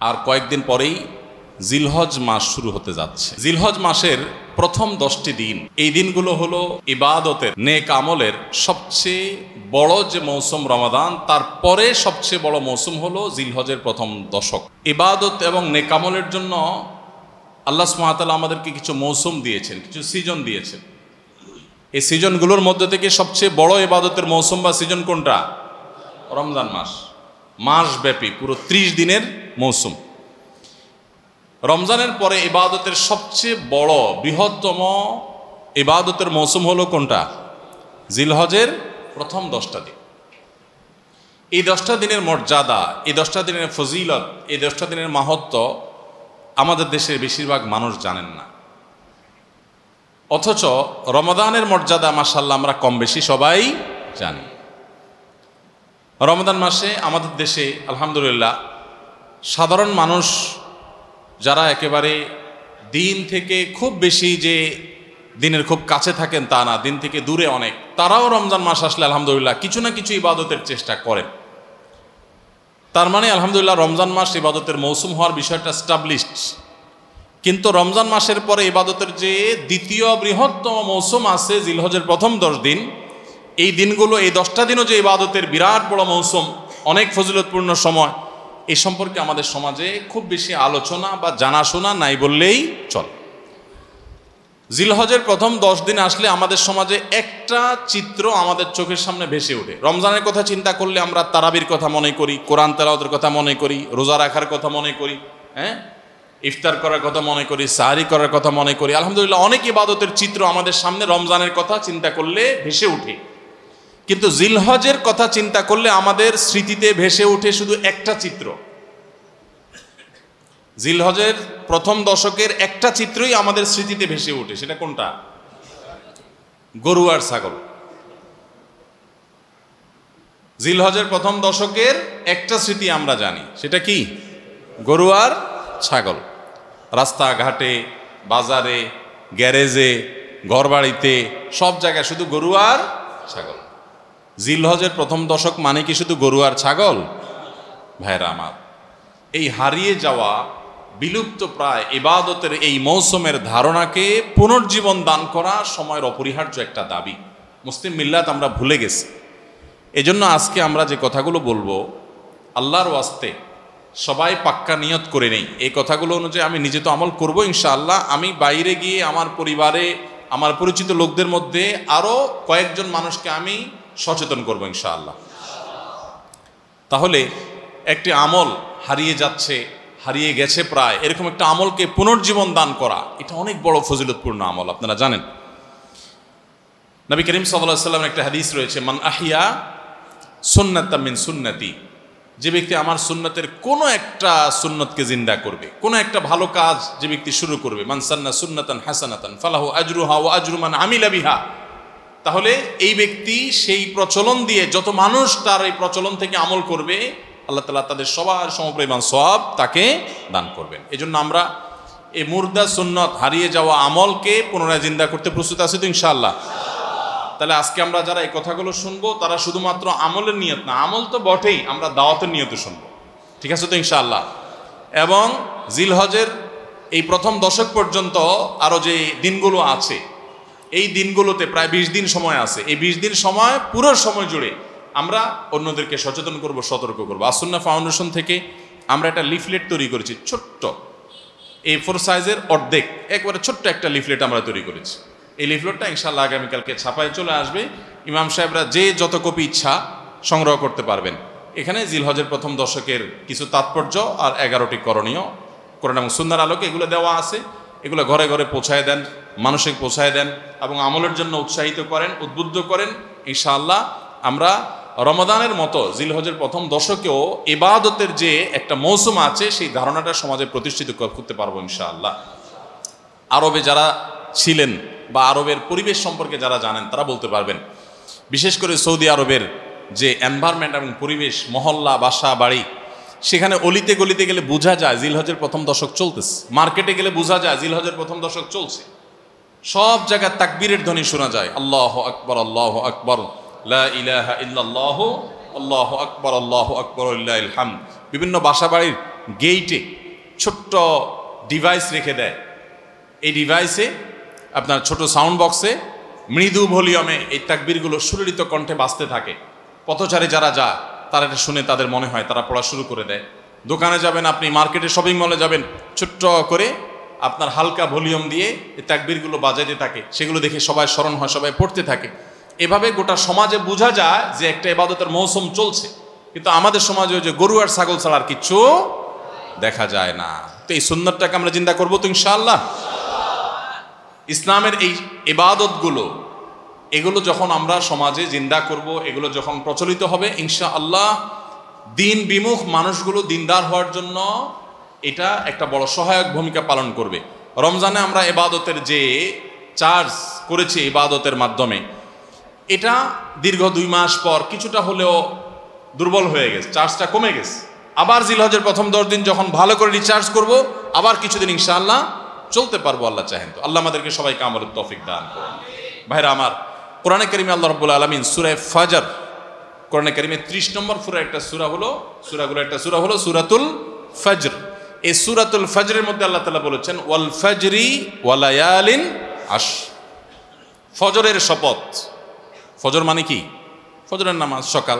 আর কয়েকদিন পরেই জিলহজ মাস শুরু হতে যাচ্ছে। জিলহজ মাসের প্রথম 10টি দিন, এই দিনগুলো হলো ইবাদতের, নেক আমলের সবচেয়ে বড় যে মৌসুম রমাদান, তারপরে সবচেয়ে বড় মৌসুম হলো জিলহজের প্রথম দশক। ইবাদত এবং নেক আমলের জন্য আল্লাহ সুবহানাহু ওয়া তাআলা আমাদেরকে কিছু মৌসুম দিয়েছেন, কিছু সিজন দিয়েছেন। এই সিজনগুলোর মধ্যে থেকে সবচেয়ে বড় ইবাদতের মৌসুম বা সিজন কোনটা? রমজান মাস। মাসব্যাপী পুরো 30 দিনের মৌসুম। রমজানের পরে ইবাদতের সবচেয়ে বড় বৃহত্তম ইবাদতের মৌসুম হলো কোনটা? জিলহজের প্রথম 10টা দিন। এই 10টা দিনের মর্যাদা, এই 10টা দিনের ফজিলত, এই 10টা দিনের মাহাত্ম্য আমাদের দেশের বেশিরভাগ মানুষ জানেন না। অথচ রমাদানের মর্যাদা মাশাআল্লাহ আমরা কম বেশি সবাই জানি। রমাদান মাসে আমাদের দেশে আলহামদুলিল্লাহ সাধারণ মানুষ যারা একেবারে দিন থেকে খুব বেশি যে দিনের খুব কাছে থাকেন তা না, দিন থেকে দূরে অনেক, তারাও রমজান মাস আসলে আলহামদুলিল্লাহ কিছু না কিছু ইবাদতের চেষ্টা করেন। তার মানে আলহামদুলিল্লাহ রমজান মাস ইবাদতের মৌসুম হওয়ার বিষয়টা এস্টাবলিশড। কিন্তু রমজান মাসের পরে ইবাদতের যে দ্বিতীয় বৃহত্তম মৌসুম আছে জিলহজের প্রথম 10 দিন, এই দিনগুলো, এই 10টা দিনও যে ইবাদতের বিরাট বড় মৌসুম, অনেক ফজিলতপূর্ণ সময়, এই সম্পর্কে আমাদের সমাজে খুব বেশি আলোচনা বা জানাশোনা নাই বললেই চলে। জিলহজের প্রথম 10 দিন আসলে আমাদের সমাজে একটা চিত্র আমাদের চোখের সামনে ভেসে ওঠে। রমজানের কথা চিন্তা করলে আমরা তারাবির কথা মনে করি, কোরআন তেলাওয়াতের কথা মনে করি, রোজা রাখার কথা মনে করি, ইফতার করার কথা মনে করি, সাহরি করার কথা মনে করি। আলহামদুলিল্লাহ অনেক ইবাদতের চিত্র আমাদের সামনে রমজানের কথা চিন্তা করলে ভেসে ওঠে। কিন্তু জিলহজের কথা চিন্তা করলে আমাদের স্মৃতিতে ভেসে ওঠে শুধু একটা চিত্র। জিলহজের প্রথম দশকের একটা চিত্রই আমাদের স্মৃতিতে ভেসে ওঠে। সেটা কোনটা? গরু আর ছাগল। জিলহজের প্রথম দশকের একটা স্মৃতি আমরা জানি, সেটা কি? গরু আর ছাগল। রাস্তাঘাটে, বাজারে, গ্যারেজে, ঘরবাড়িতে, সব জায়গায় শুধু গরু আর ছাগল। জিলহজের প্রথম দশক মানে কি শুধু গরু আর ছাগল? ভাইরা আমার, এই হারিয়ে যাওয়া বিলুপ্ত প্রায় ইবাদতের এই মৌসুমের ধারণাকে পুনর্জীবন দান করা সময়ের অপরিহার্য একটা দাবি। মুসলিম মিল্লাত আমরা ভুলে গেছি। এজন্য আজকে আমরা যে কথাগুলো বলবো আল্লাহর ওয়াস্তে সবাই পাক্কা নিয়ত করে নেই। এই কথাগুলো অনুযায়ী আমি নিজে তো আমল করবো ইনশাআল্লাহ। আমি বাইরে গিয়ে আমার পরিবারে, আমার পরিচিত লোকদের মধ্যে আরও কয়েকজন মানুষকে আমি সচেতন করবো ইনশাআল্লাহ। তাহলে একটি আমল হারিয়ে যাচ্ছে, হারিয়ে গেছে প্রায়, এরকম একটা আমলকে পুনর্জীবন দান করা, এটা অনেক বড় ফজিলতপূর্ণ আমল। আপনারা জানেন নবী করিম সাল্লাল্লাহু আলাইহি ওয়াসাল্লামের একটা হাদিস রয়েছে, মান আহিয়া সুন্নাতাম মিন সুন্নতি, যে ব্যক্তি আমার সুন্নতের কোনো একটা সুন্নতকে জিন্দা করবে, কোনো একটা ভালো কাজ যে ব্যক্তি শুরু করবে, মান সান্না সুন্নাতান হাসানাতান ফালাহু আজরুহা ওয়া আজরু মান আমিলা বিহা, তাহলে এই ব্যক্তি সেই প্রচলন দিয়ে যত মানুষ তার এই প্রচলন থেকে আমল করবে, আল্লাহ তাআলা তাদের সবার সমপরিমাণ সওয়াব তাকে দান করবেন। এই জন্য আমরা এই মুর্দা সুন্নত, হারিয়ে যাওয়া আমলকে পুনরায় জিন্দা করতে প্রস্তুত আছি তো ইনশাআল্লাহ। তাহলে আজকে আমরা যারা এই কথাগুলো শুনবো তারা শুধুমাত্র আমলের নিয়ত না, আমল তো বটেই, আমরা দাওয়াতের নিয়ত শুনবো, ঠিক আছে তো ইনশাআল্লাহ। এবং জিলহজের এই প্রথম দশক পর্যন্ত আরও যে দিনগুলো আছে, এই দিনগুলোতে প্রায় 20 দিন সময় আছে। এই 20 দিন সময়, পুরো সময় জুড়ে আমরা অন্যদেরকে সচেতন করব, সতর্ক করবো। আসুন্নাহ ফাউন্ডেশন থেকে আমরা একটা লিফলেট তৈরি করেছি, ছোট্ট A4 সাইজের অর্ধেক, একবারে ছোট্ট একটা লিফলেট আমরা তৈরি করেছি। এই লিফলেটটা ইনশাআল্লাহ আগামীকালকে ছাপায় চলে আসবে। ইমাম সাহেবরা যে যত কপি ইচ্ছা সংগ্রহ করতে পারবেন। এখানে জিলহজের প্রথম দশকের কিছু তাৎপর্য আর 11টি করণীয় কোরআন এবং সুন্নাহর আলোকে এগুলো দেওয়া আছে। এগুলো ঘরে ঘরে পৌঁছায় দেন, মানুষকে পৌঁছায় দেন এবং আমলের জন্য উৎসাহিত করেন, উদ্বুদ্ধ করেন। ইনশাআল্লাহ আমরা রমাদানের মতো জিলহজের প্রথম দশকেও ইবাদতের যে একটা মৌসুম আছে, সেই ধারণাটা সমাজে প্রতিষ্ঠিত করতে পারবো ইনশাআল্লাহ। আরবে যারা ছিলেন বা আরবের পরিবেশ সম্পর্কে যারা জানেন তারা বলতে পারবেন, বিশেষ করে সৌদি আরবের যে এনভায়রনমেন্ট এবং পরিবেশ, মহল্লা, বাসা, বাড়ি, সেখানে অলিতে গলিতে গেলে বোঝা যায় জিলহজের প্রথম দশক চলতেছে। মার্কেটে গেলে বোঝা যায় জিলহজের প্রথম দশক চলছে। সব জায়গায় তাকবীরের ধ্বনি শোনা যায়, আল্লাহু আকবার, আল্লাহু আকবার, লা ইলাহা ইল্লাল্লাহু, আল্লাহু আকবার, আল্লাহু আকবার, লিল্লাহিল হামদ। বিভিন্ন বাসা বাড়ির গেইটে ছোট্ট ডিভাইস রেখে দেয়। এই ডিভাইসে আপনার ছোট সাউন্ড বক্সে মৃদু ভলিউমে এই তাকবীরগুলো সুললিত কণ্ঠে বাজতে থাকে। পথচারী যারা যায় তারা এটা শুনে তাদের মনে হয়, তারা পড়া শুরু করে দেয়। দোকানে যাবেন আপনি, মার্কেটে শপিং মলে যাবেন, ছোট্ট করে আপনার হালকা ভলিউম দিয়ে এই তাকবীরগুলো বাজাইতে থাকে, সেগুলো দেখে সবাই স্মরণ হয়, সবাই পড়তে থাকে। এভাবে গোটা সমাজে বোঝা যায় যে একটা ইবাদতের মৌসুম চলছে। কিন্তু আমাদের সমাজে ওই যে গরু আর ছাগল ছাড়া আর কিচ্ছু দেখা যায় না। তো এই সুন্নাতটাকে আমরা জিন্দা করবো তো ইনশাআল্লাহ। ইসলামের এই ইবাদতগুলো, এগুলো যখন আমরা সমাজে জিন্দা করব, এগুলো যখন প্রচলিত হবে ইনশাআল্লাহ, দিন বিমুখ মানুষগুলো দিনদার হওয়ার জন্য এটা একটা বড় সহায়ক ভূমিকা পালন করবে। রমজানে আমরা ইবাদতের যে চার্জ করেছি ইবাদতের মাধ্যমে, এটা দীর্ঘ 2 মাস পর কিছুটা হলেও দুর্বল হয়ে গেছে, চার্জটা কমে গেছে। আবার জিলহজের প্রথম 10 দিন যখন ভালো করে রিচার্জ করব, আবার কিছুদিন ইনশাআল্লাহ চলতে পারবো আল্লাহ চাহেন তো। আল্লাহ আমাদেরকে সবাইকে আমলের তৌফিক দান করুন। ভাইরা আমার, কোরআনে কারিমে আল্লাহ রাব্বুল আলামিন সূরা ফাজর, কোরআনে কারিমে 30 নম্বর সূরা একটা সূরা হলো, সূরাগুলো একটা সূরা হলো সূরাতুল ফজর। এই সূরাতুল ফজরের মধ্যে আল্লাহ তাআলা বলেছেন ওয়াল ফজরি ওয়া লায়ালিন আশ, ফজরের শপথ। ফজর মানে কি? ফজরের নামাজ, সকাল।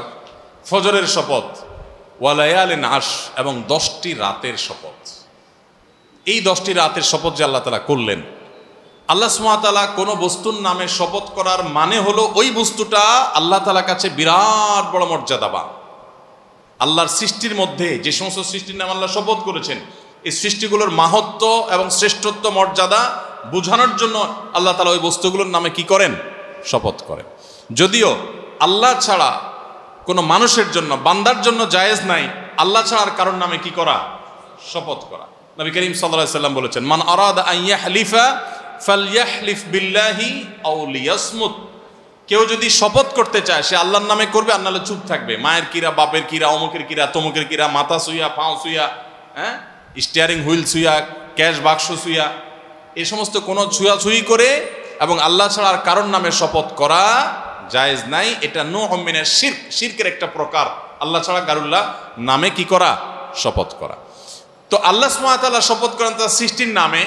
ফজরের শপথ, ওয়া লায়ালিন আশ, এবং 10টি রাতের শপথ। এই 10টি রাতের শপথ যে আল্লাহ তাআলা করলেন, আল্লাহ সুবহানাহু ওয়া তাআলা কোনো বস্তুর নামে শপথ করার মানে হলো ওই বস্তুটা আল্লাহ তাআলার কাছে বিরাট বড় মর্যাদাবান। আল্লাহর সৃষ্টির মধ্যে যে সমস্ত সৃষ্টির নাম আল্লাহ শপথ করেছেন, এই সৃষ্টিগুলোর মাহাত্ম্য এবং শ্রেষ্ঠত্ব মর্যাদা বোঝানোর জন্য আল্লাহ তাআলা ওই বস্তুগুলোর নামে কি করেন? শপথ করেন। যদিও আল্লাহ ছাড়া কোনো মানুষের জন্য, বান্দার জন্য জায়েজ নাই আল্লাহ ছাড়া আর কারোর নামে কি করা? শপথ করা। নবী করিম সাল্লাল্লাহু আলাইহি ওয়াসাল্লাম বলেছেন মান আরাদা আন ইয়াহলিফা ফালইয়াহলিফ বিল্লাহি আও লিয়াসমুত। কেউ যদি শপথ করতে চায় সে আল্লাহর নামে করবে, আর নাহলে চুপ থাকবে। মায়ের কিরা, বাপের কিরা, অমুকের কিরা, তমুকের কিরা, মাথা সুইয়া, পাও সুইয়া, স্টিয়ারিং হুইল সুইয়া, ক্যাশ বাক্স সুইয়া, এই সমস্ত কোনো ছুঁয়াছুঁয়ি করে এবং আল্লাহ ছাড়া আর কারোর নামে শপথ করা জায়েজ নাই। এটা নূউম মিনাশ শিরক, শিরকের একটা প্রকার। আল্লাহ ছাড়া কারুল্লাহ নামে কি করা? শপথ করা। তো আল্লাহ সুবহানাহু ওয়া তাআলা শপথ করেন তার সৃষ্টির নামে,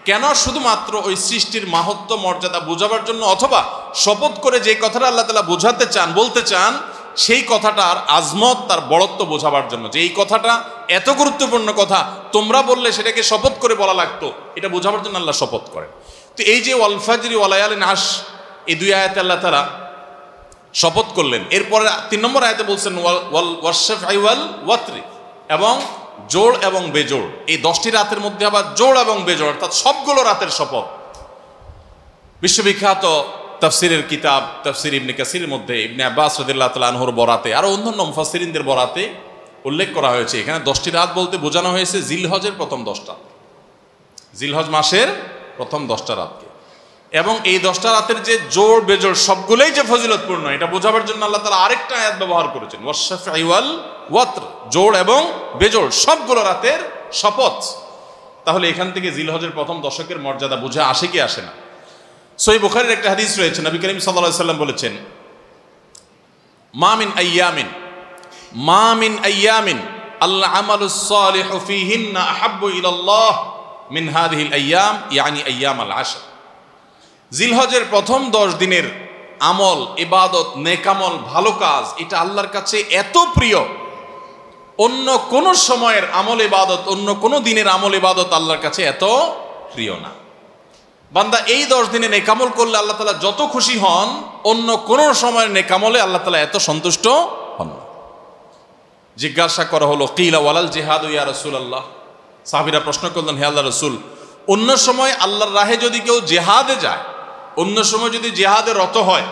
কেন? শুধুমাত্র ওই সৃষ্টির মাহাত্ম্য মর্যাদা বোঝাবার জন্য, অথবা শপথ করে যে কথাটা আল্লাহ তাআলা বোঝাতে চান, বলতে চান, সেই কথাটার আজমত, তার বড়ত্ব বোঝাবার জন্য, যে এই কথাটা এত গুরুত্বপূর্ণ কথা, তোমরা বললে সেটাকে শপথ করে বলা লাগতো, এটা বোঝাবার জন্য আল্লাহ শপথ করেন। তো এই যে ওয়াল ফাজরি ওয়া লায়ালিন আশ, এই 2 আয়াতে আল্লাহ তাআলা শপথ করলেন। এরপরে 3 নম্বর আয়াতে বলছেন ওয়াল ওয়াশফাই ওয়াল ওয়াতরি, এবং জোড় এবং বেজোড়। এই 10টি রাতের মধ্যে আবার জোড় এবং বেজোড়, অর্থাৎ সবগুলো রাতের শপথ। বিশ্ববিখ্যাত তাফসিরের কিতাব তাফসির ইবনে কাসিরের মধ্যে ইবনে আব্বাস রাদিয়াল্লাহু তাআলা আনহুর বরাতে, আরো অন্যান্য মুফাসসিরিনদের বরাতে উল্লেখ করা হয়েছে, এখানে 10টি রাত বলতে বোঝানো হয়েছে জিলহজের প্রথম 10টা, জিলহজ মাসের প্রথম 10টা রাতকে। এবং এই 10টা রাতের যে জোড় বেজোড় সবগুলোই যে ফজিলতপূর্ণ, এটা বোঝাবার জন্য আল্লাহ তাআলা আরেকটা আয়াত ব্যবহার করেছেন, ওয়াশফাই ওয়াল ওয়াতর, জোড় এবং বেজোড় সবগুলো রাতের শপথ। তাহলে এখান থেকে জিলহজের প্রথম দশকের মর্যাদা বুঝে আসে কি আসে না? সহিহ বুখারীর একটা হাদিস রয়েছে, নবী করিম সাল্লাল্লাহু আলাইহি ওয়াসাল্লাম বলেছেন মা মিন আইয়ামিন আল আমালুস সালিহু ফীহিন্না আহাব্বু ইলাল্লাহ মিন হাযিহিল আইয়াম, ইয়ানি আইয়ামাল আশর। জিলহজের প্রথম 10 দিনের আমল, ইবাদত, নেকামল, ভালো কাজ, এটা আল্লাহর কাছে এত প্রিয়, অন্য কোন সময়ের আমল ইবাদত, অন্য কোন দিনের আমল ইবাদত আল্লাহর কাছে এত প্রিয় না। বান্দা এই 10 দিনে নেকামল করলে আল্লাহ তাআলা যত খুশি হন, অন্য কোন সময়ের নেকামলে আল্লাহ তাআলা এত সন্তুষ্ট হন না। জিজ্ঞাসা করা হলো কিলা ওয়ালাল জিহাদ ইয়া রাসূলুল্লাহ, সাহাবীরা প্রশ্ন করলেন হে আল্লাহর রাসূল, অন্য সময় আল্লাহর রাহে যদি কেউ জিহাদে যায়, অন্য সময় যদি জিহাদে রত হয়,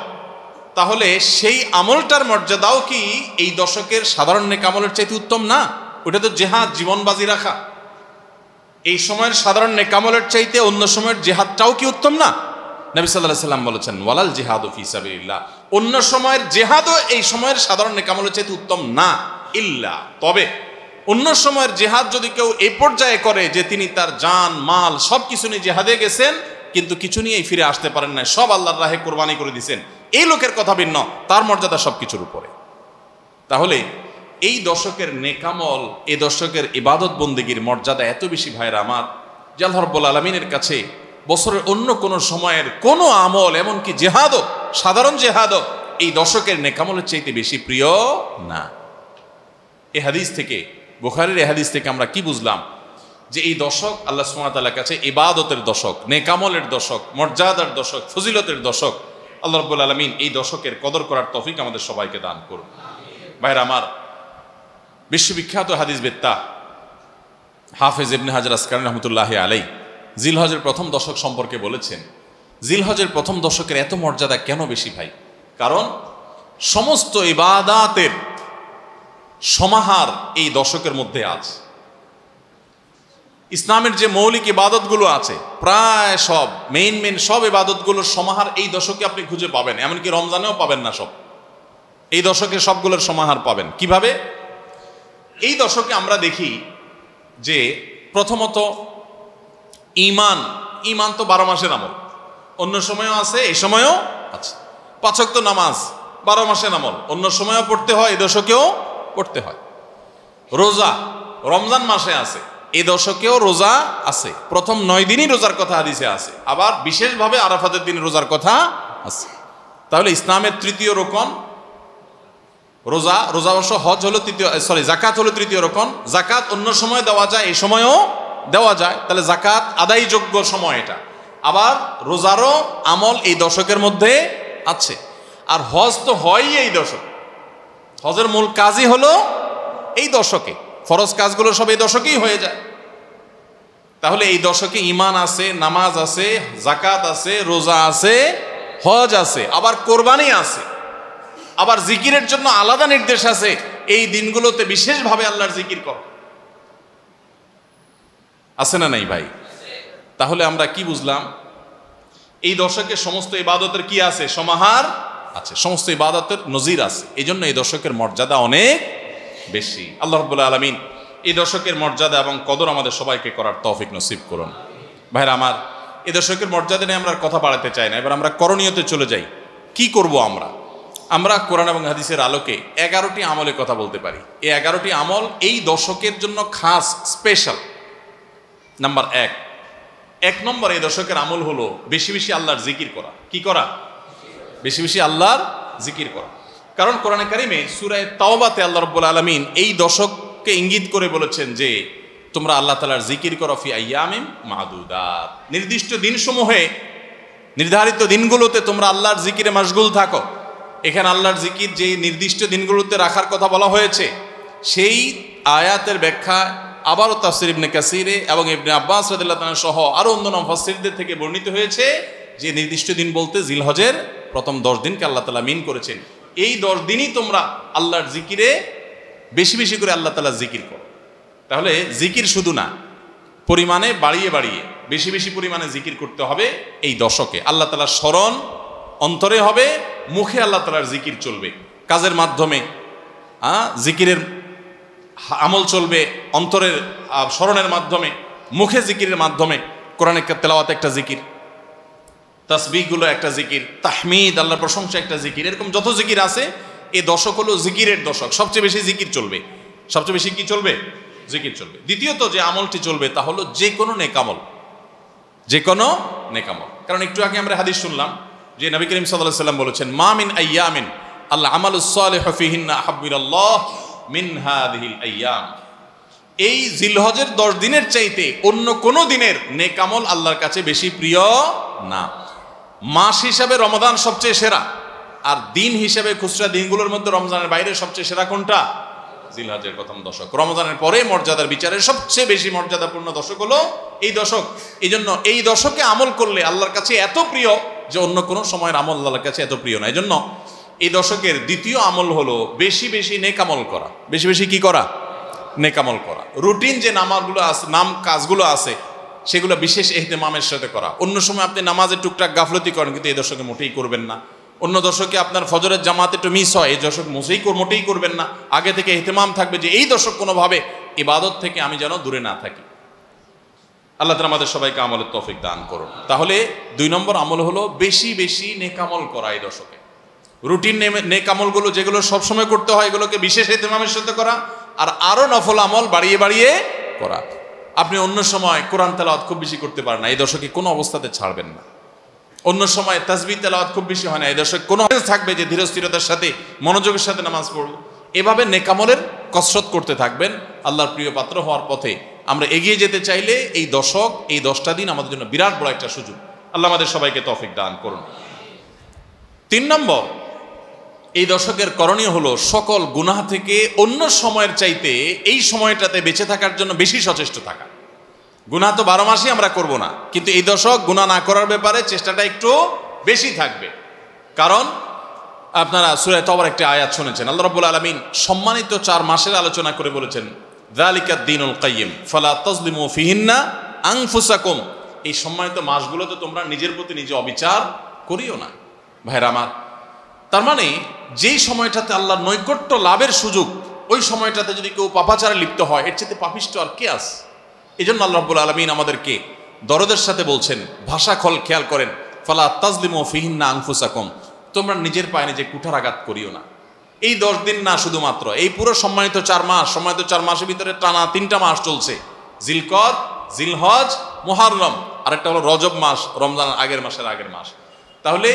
তাহলে সেই আমলটার মর্যাদাও কি এই দশকের সাধারণ নেকামলের চাইতে উত্তম না? ওটা তো জিহাদ, জীবন বাজি রাখা। এই সময়ের সাধারণ নেকামলের চাইতে অন্য সময়ের জিহাদটাও কি উত্তম না? নবী সাল্লাল্লাহু আলাইহি ওয়াসাল্লাম বলেছেন ওয়ালাল জিহাদু ফি সাবিলিল্লাহ, অন্য সময়ের জিহাদও এই সময়ের সাধারণ নেকামলের চাইতে উত্তম না, ইল্লা, তবে অন্য সময়ের জিহাদ যদি কেউ এই পর্যায়ে করে যে তিনি তার জান মাল সব কিছু নিয়ে জিহাদে গেছেন, কিন্তু কিছু নিয়েই ফিরে আসতে পারেন না, সব আল্লাহর রাহে কোরবানি করে দিয়েছেন, এই লোকের কথা ভিন্ন, তার মর্যাদা সব কিছুর উপরে। তাহলে এই দশকের নেকামল, এই দশকের ইবাদত বন্দেগীর মর্যাদা এত বেশি ভাইরা আমার, যে আল্লাহ রাব্বুল আলামিনের কাছে বছরের অন্য কোনো সময়ের কোনো আমল, এমনকি জেহাদও, সাধারণ জেহাদও এই দশকের নেকামলের চাইতে বেশি প্রিয় না। এ হাদিস থেকে, বুখারীর এই হাদিস থেকে আমরা কি বুঝলাম? যে এই দশক আল্লাহ সুবহানাহু ওয়া তাআলার কাছে ইবাদতের দশক, নেকামলের দশক, মর্যাদার দশক, ফজিলতের দশক। আল্লাহ রাব্বুল আলামিন এই দশকের কদর করার তৌফিক আমাদের সবাইকে দান করুন। ভাইরা আমার, বিশ্ববিখ্যাত হাদিসবেত্তা হাফেজ ইবনে হাজার আসকালানী রাহমাতুল্লাহি আলাইহি জিলহজের প্রথম দশক সম্পর্কে বলেছেন, জিলহজের প্রথম দশকের এত মর্যাদা কেন বেশি ভাই? কারণ সমস্ত ইবাদাতের সমাহার এই দশকের মধ্যে আছে। ইসলামের যে মৌলিক ইবাদতগুলো আছে প্রায় সব, মেইন সব ইবাদতগুলোর সমাহার এই দশকে আপনি খুঁজে পাবেন, এমনকি রমজানেও পাবেন না সব। এই দশকে সবগুলোর সমাহার পাবেন। কিভাবে? এই দশকে আমরা দেখি যে প্রথমত ঈমান তো 12 মাসের আমল, অন্য সময়ও আছে, এই সময়ও আছে। 5 ওয়াক্ত নামাজ 12 মাসের আমল, অন্য সময়ও পড়তে হয়, এই দশকেও পড়তে হয়। রোজা রমজান মাসে আছে, এই দশকেও রোজা আছে। প্রথম 9 দিনই রোজার কথা হাদিসে আছে, আবার বিশেষভাবে আরাফাতের দিন রোজার কথা আছে। তাহলে ইসলামের তৃতীয় রোকন রোজা, রোজা অবশ্য হজ হলো তৃতীয়, জাকাত হলো তৃতীয় রোকন। জাকাত অন্য সময় দেওয়া যায়, এই সময়ও দেওয়া যায়, তাহলে জাকাত আদায়যোগ্য সময় এটা। আবার রোজারও আমল এই দশকের মধ্যে আছে। আর হজ তো হয়ই এই দশক, হজের মূল কাজই হলো এই দশকে, ফরজ কাজগুলো সব এই দশকেই হয়ে যায়। তাহলে এই দশকে ঈমান আছে, নামাজ আছে, জাকাত আছে, রোজা আছে, হজ আছে, আবার কোরবানি আছে, আবার জিকিরের জন্য আলাদা নির্দেশ আছে। এই দিনগুলোতে বিশেষভাবে আল্লাহর জিকির কর, আছে না নাই ভাই? তাহলে আমরা কি বুঝলাম? এই দশকে সমস্ত ইবাদতের কি আছে? সমাহার আছে, সমস্ত ইবাদতের নজির আছে। এই জন্য এই দশকের মর্যাদা অনেক বেশি। আল্লাহ রাব্বুল আলামিন এই দশকের মর্যাদা এবং কদর আমাদের সবাইকে করার তৌফিক নসিব করুন। ভাইরা আমার, এই দশকের মর্যাদা নিয়ে আমরা কথা বাড়াতে চাই না, এবার আমরা করণীয়তে চলে যাই। কি করব আমরা? আমরা কোরআন এবং হাদিসের আলোকে 11টি আমলের কথা বলতে পারি। এই 11টি আমল এই দশকের জন্য খাস, স্পেশাল। নাম্বার 1 নম্বর এই দশকের আমল হলো বেশি বেশি আল্লাহর জিকির করা। কি করা? বেশি বেশি আল্লাহর জিকির করা। কারণ কোরআনে কারিমে সূরা তাওবাতে আল্লাহ রাব্বুল আলামিন এই দশককে ইঙ্গিত করে বলেছেন যে তোমরা আল্লাহ তাআলার জিকির করো ফি আইয়ামিন মাদুদাত, নির্দিষ্ট দিনসমূহে, নির্ধারিত দিনগুলোতে তোমরা আল্লাহর জিকিরে মাশগুল থাকো। এখানে আল্লাহর জিকির যে নির্দিষ্ট দিনগুলোতে রাখার কথা বলা হয়েছে, সেই আয়াতের ব্যাখ্যা আবারও তাফসীর ইবনে কাসিরে এবং ইবনে আব্বাস রাদিয়াল্লাহু তাআলা সহ আরো অন্যান্য মুফাসসিরদের থেকে বর্ণিত হয়েছে যে নির্দিষ্ট দিন বলতে জিলহজের প্রথম 10 দিনকে আল্লাহ তাআলা মিন করেছেন। এই 10 দিনই তোমরা আল্লাহর জিকিরে বেশি বেশি করে আল্লাহ তাআলার জিকির করো। তাহলে জিকির শুধু না, পরিমাণে বাড়িয়ে বাড়িয়ে বেশি বেশি পরিমাণে জিকির করতে হবে। এই দশকে আল্লাহ তাআলার স্মরণ অন্তরে হবে, মুখে আল্লাহ তাআলার জিকির চলবে, কাজের মাধ্যমে জিকিরের আমল চলবে, অন্তরের স্মরণের মাধ্যমে, মুখে জিকিরের মাধ্যমে। কোরআনের তেলাওয়াত একটা জিকির, তাসবিহগুলো একটা জিকির, তাহমিদ আল্লাহর প্রশংসা একটা জিকির, এরকম যত জিকির আছে এই দশক হলো জিকিরের দশক। সবচেয়ে বেশি জিকির চলবে, সবচেয়ে বেশি কি চলবে? জিকির চলবে। দ্বিতীয়ত যে আমলটি চলবে তা হলো যে কোনো নেকামল, যে কোনো নেকামল। কারণ একটু আগে আমরা হাদিস শুনলাম যে নবী করিম সাল্লাল্লাহু আলাইহি ওয়াসাল্লাম বলেছেন, মা মিন আইয়ামিন আল আমালুস সালিহু ফিহিন্না আহাব্বু ইলাল্লাহ মিন হাযিহিল আইয়াম। এই জিলহজের 10 দিনের চাইতে অন্য কোনো দিনের নেকামল আল্লাহর কাছে বেশি প্রিয় না। মাস হিসাবে রমাদান সবচেয়ে সেরা, আর দিন হিসাবে খুচরা দিনগুলোর মধ্যে রমজানের বাইরে সবচেয়ে সেরা কোনটা? জিলহজের প্রথম দশক। রমজানের পরে মর্যাদার বিচারে সবচেয়ে বেশি মর্যাদাপূর্ণ দশক হলো এই দশক। এই জন্য এই দশকে আমল করলে আল্লাহর কাছে এত প্রিয় যে অন্য কোনো সময়ের আমল আল্লাহর কাছে এত প্রিয় না। এই জন্য এই দশকের দ্বিতীয় আমল হলো বেশি বেশি নেকামল করা। বেশি বেশি কি করা? নেকামল করা। রুটিন যে নামাজগুলো আছে, কাজগুলো আছে, সেগুলো বিশেষ ইহতিমামের সাথে করা। অন্য সময় আপনি নামাজের টুকটাক গাফলতি করেন, কিন্তু এই দশকে মোটেই করবেন না। অন্য দশকে আপনার ফজরের জামাত একটু মিস হয়, এই দশক মোটেই করবেন না। আগে থেকে ইহতিমাম থাকবে যে এই দশক কোনোভাবে ইবাদত থেকে আমি যেন দূরে না থাকি। আল্লাহ তাআলা আমাদের সবাইকে আমলের তৌফিক দান করুন। তাহলে 2 নম্বর আমল হলো বেশি বেশি নেকামল করা এই দশকে। রুটিন নেক আমলগুলো যেগুলো সবসময় করতে হয় এগুলোকে বিশেষ ইহতিমামের সাথে করা, আর আরো নফল আমল বাড়িয়ে বাড়িয়ে করা। আপনি অন্য সময় কোরআন তেলাওয়াত খুব বেশি করতে পারেন না, এই দশকে কোনো অবস্থাতে ছাড়বেন না। অন্য সময় তাসবিহ তেলাওয়াত খুব বেশি হয় না, এই দশকে কোনো থাকবে যে ধীরস্থিরতার সাথে মনোযোগের সাথে নামাজ পড়ব। এভাবে নেক আমলের কসরত করতে থাকবেন। আল্লাহর প্রিয় পাত্র হওয়ার পথে আমরা এগিয়ে যেতে চাইলে এই দশক, এই 10টা দিন আমাদের জন্য বিরাট বড় একটা সুযোগ। আল্লাহ আমাদের সবাইকে তৌফিক দান করুন। 3 নম্বর, এই দশকের করণীয় হলো সকল গুনাহ থেকে অন্য সময়ের চাইতে এই সময়টাতে বেঁচে থাকার জন্য বেশি সচেষ্ট থাকা। গুনাহ তো 12 মাসই আমরা করব না, কিন্তু এই দশক গুনাহ না করার ব্যাপারে চেষ্টাটা একটু বেশি থাকবে। কারণ আপনারা সূরা তওবার একটা আয়াত শুনেছেন, আল্লাহ রাব্বুল আলামিন সম্মানিত 4 মাসের আলোচনা করে বলেছেন, যালিকাদ দীনুল কাইয়্যিম ফালা তাজলিমু ফিহিন্না আনফুসাকুম। এই সম্মানিত মাসগুলোতে তোমরা নিজের প্রতি নিজে অবিচার করিও না। ভাইরা আমার, তার মানে যেই সময়টাতে আল্লাহর নৈকট্য লাভের সুযোগ, ওই সময়টাতে যদি কেউ পাপাচারে লিপ্ত হয়, এর চেয়ে পাপিষ্ট আর কে আছে? এই জন্য আল্লাহ রাব্বুল আলামিন আমাদেরকে দরদের সাথে বলছেন, ভাষা খেয়াল করেন, ফালা তাজলিমু ফিহিন্না আনফুসাকুম, তোমরা নিজের পায়ে নিজে কুঠারাঘাত করিও না। এই 10 দিন না, শুধুমাত্র এই পুরো সম্মানিত 4 মাস, সম্মানিত 4 মাসের ভিতরে টানা 3টা মাস চলছে, জিলকদ, জিলহজ, মুহররম, আরেকটা হলো রজব মাস, রমজানের আগের মাস। তাহলে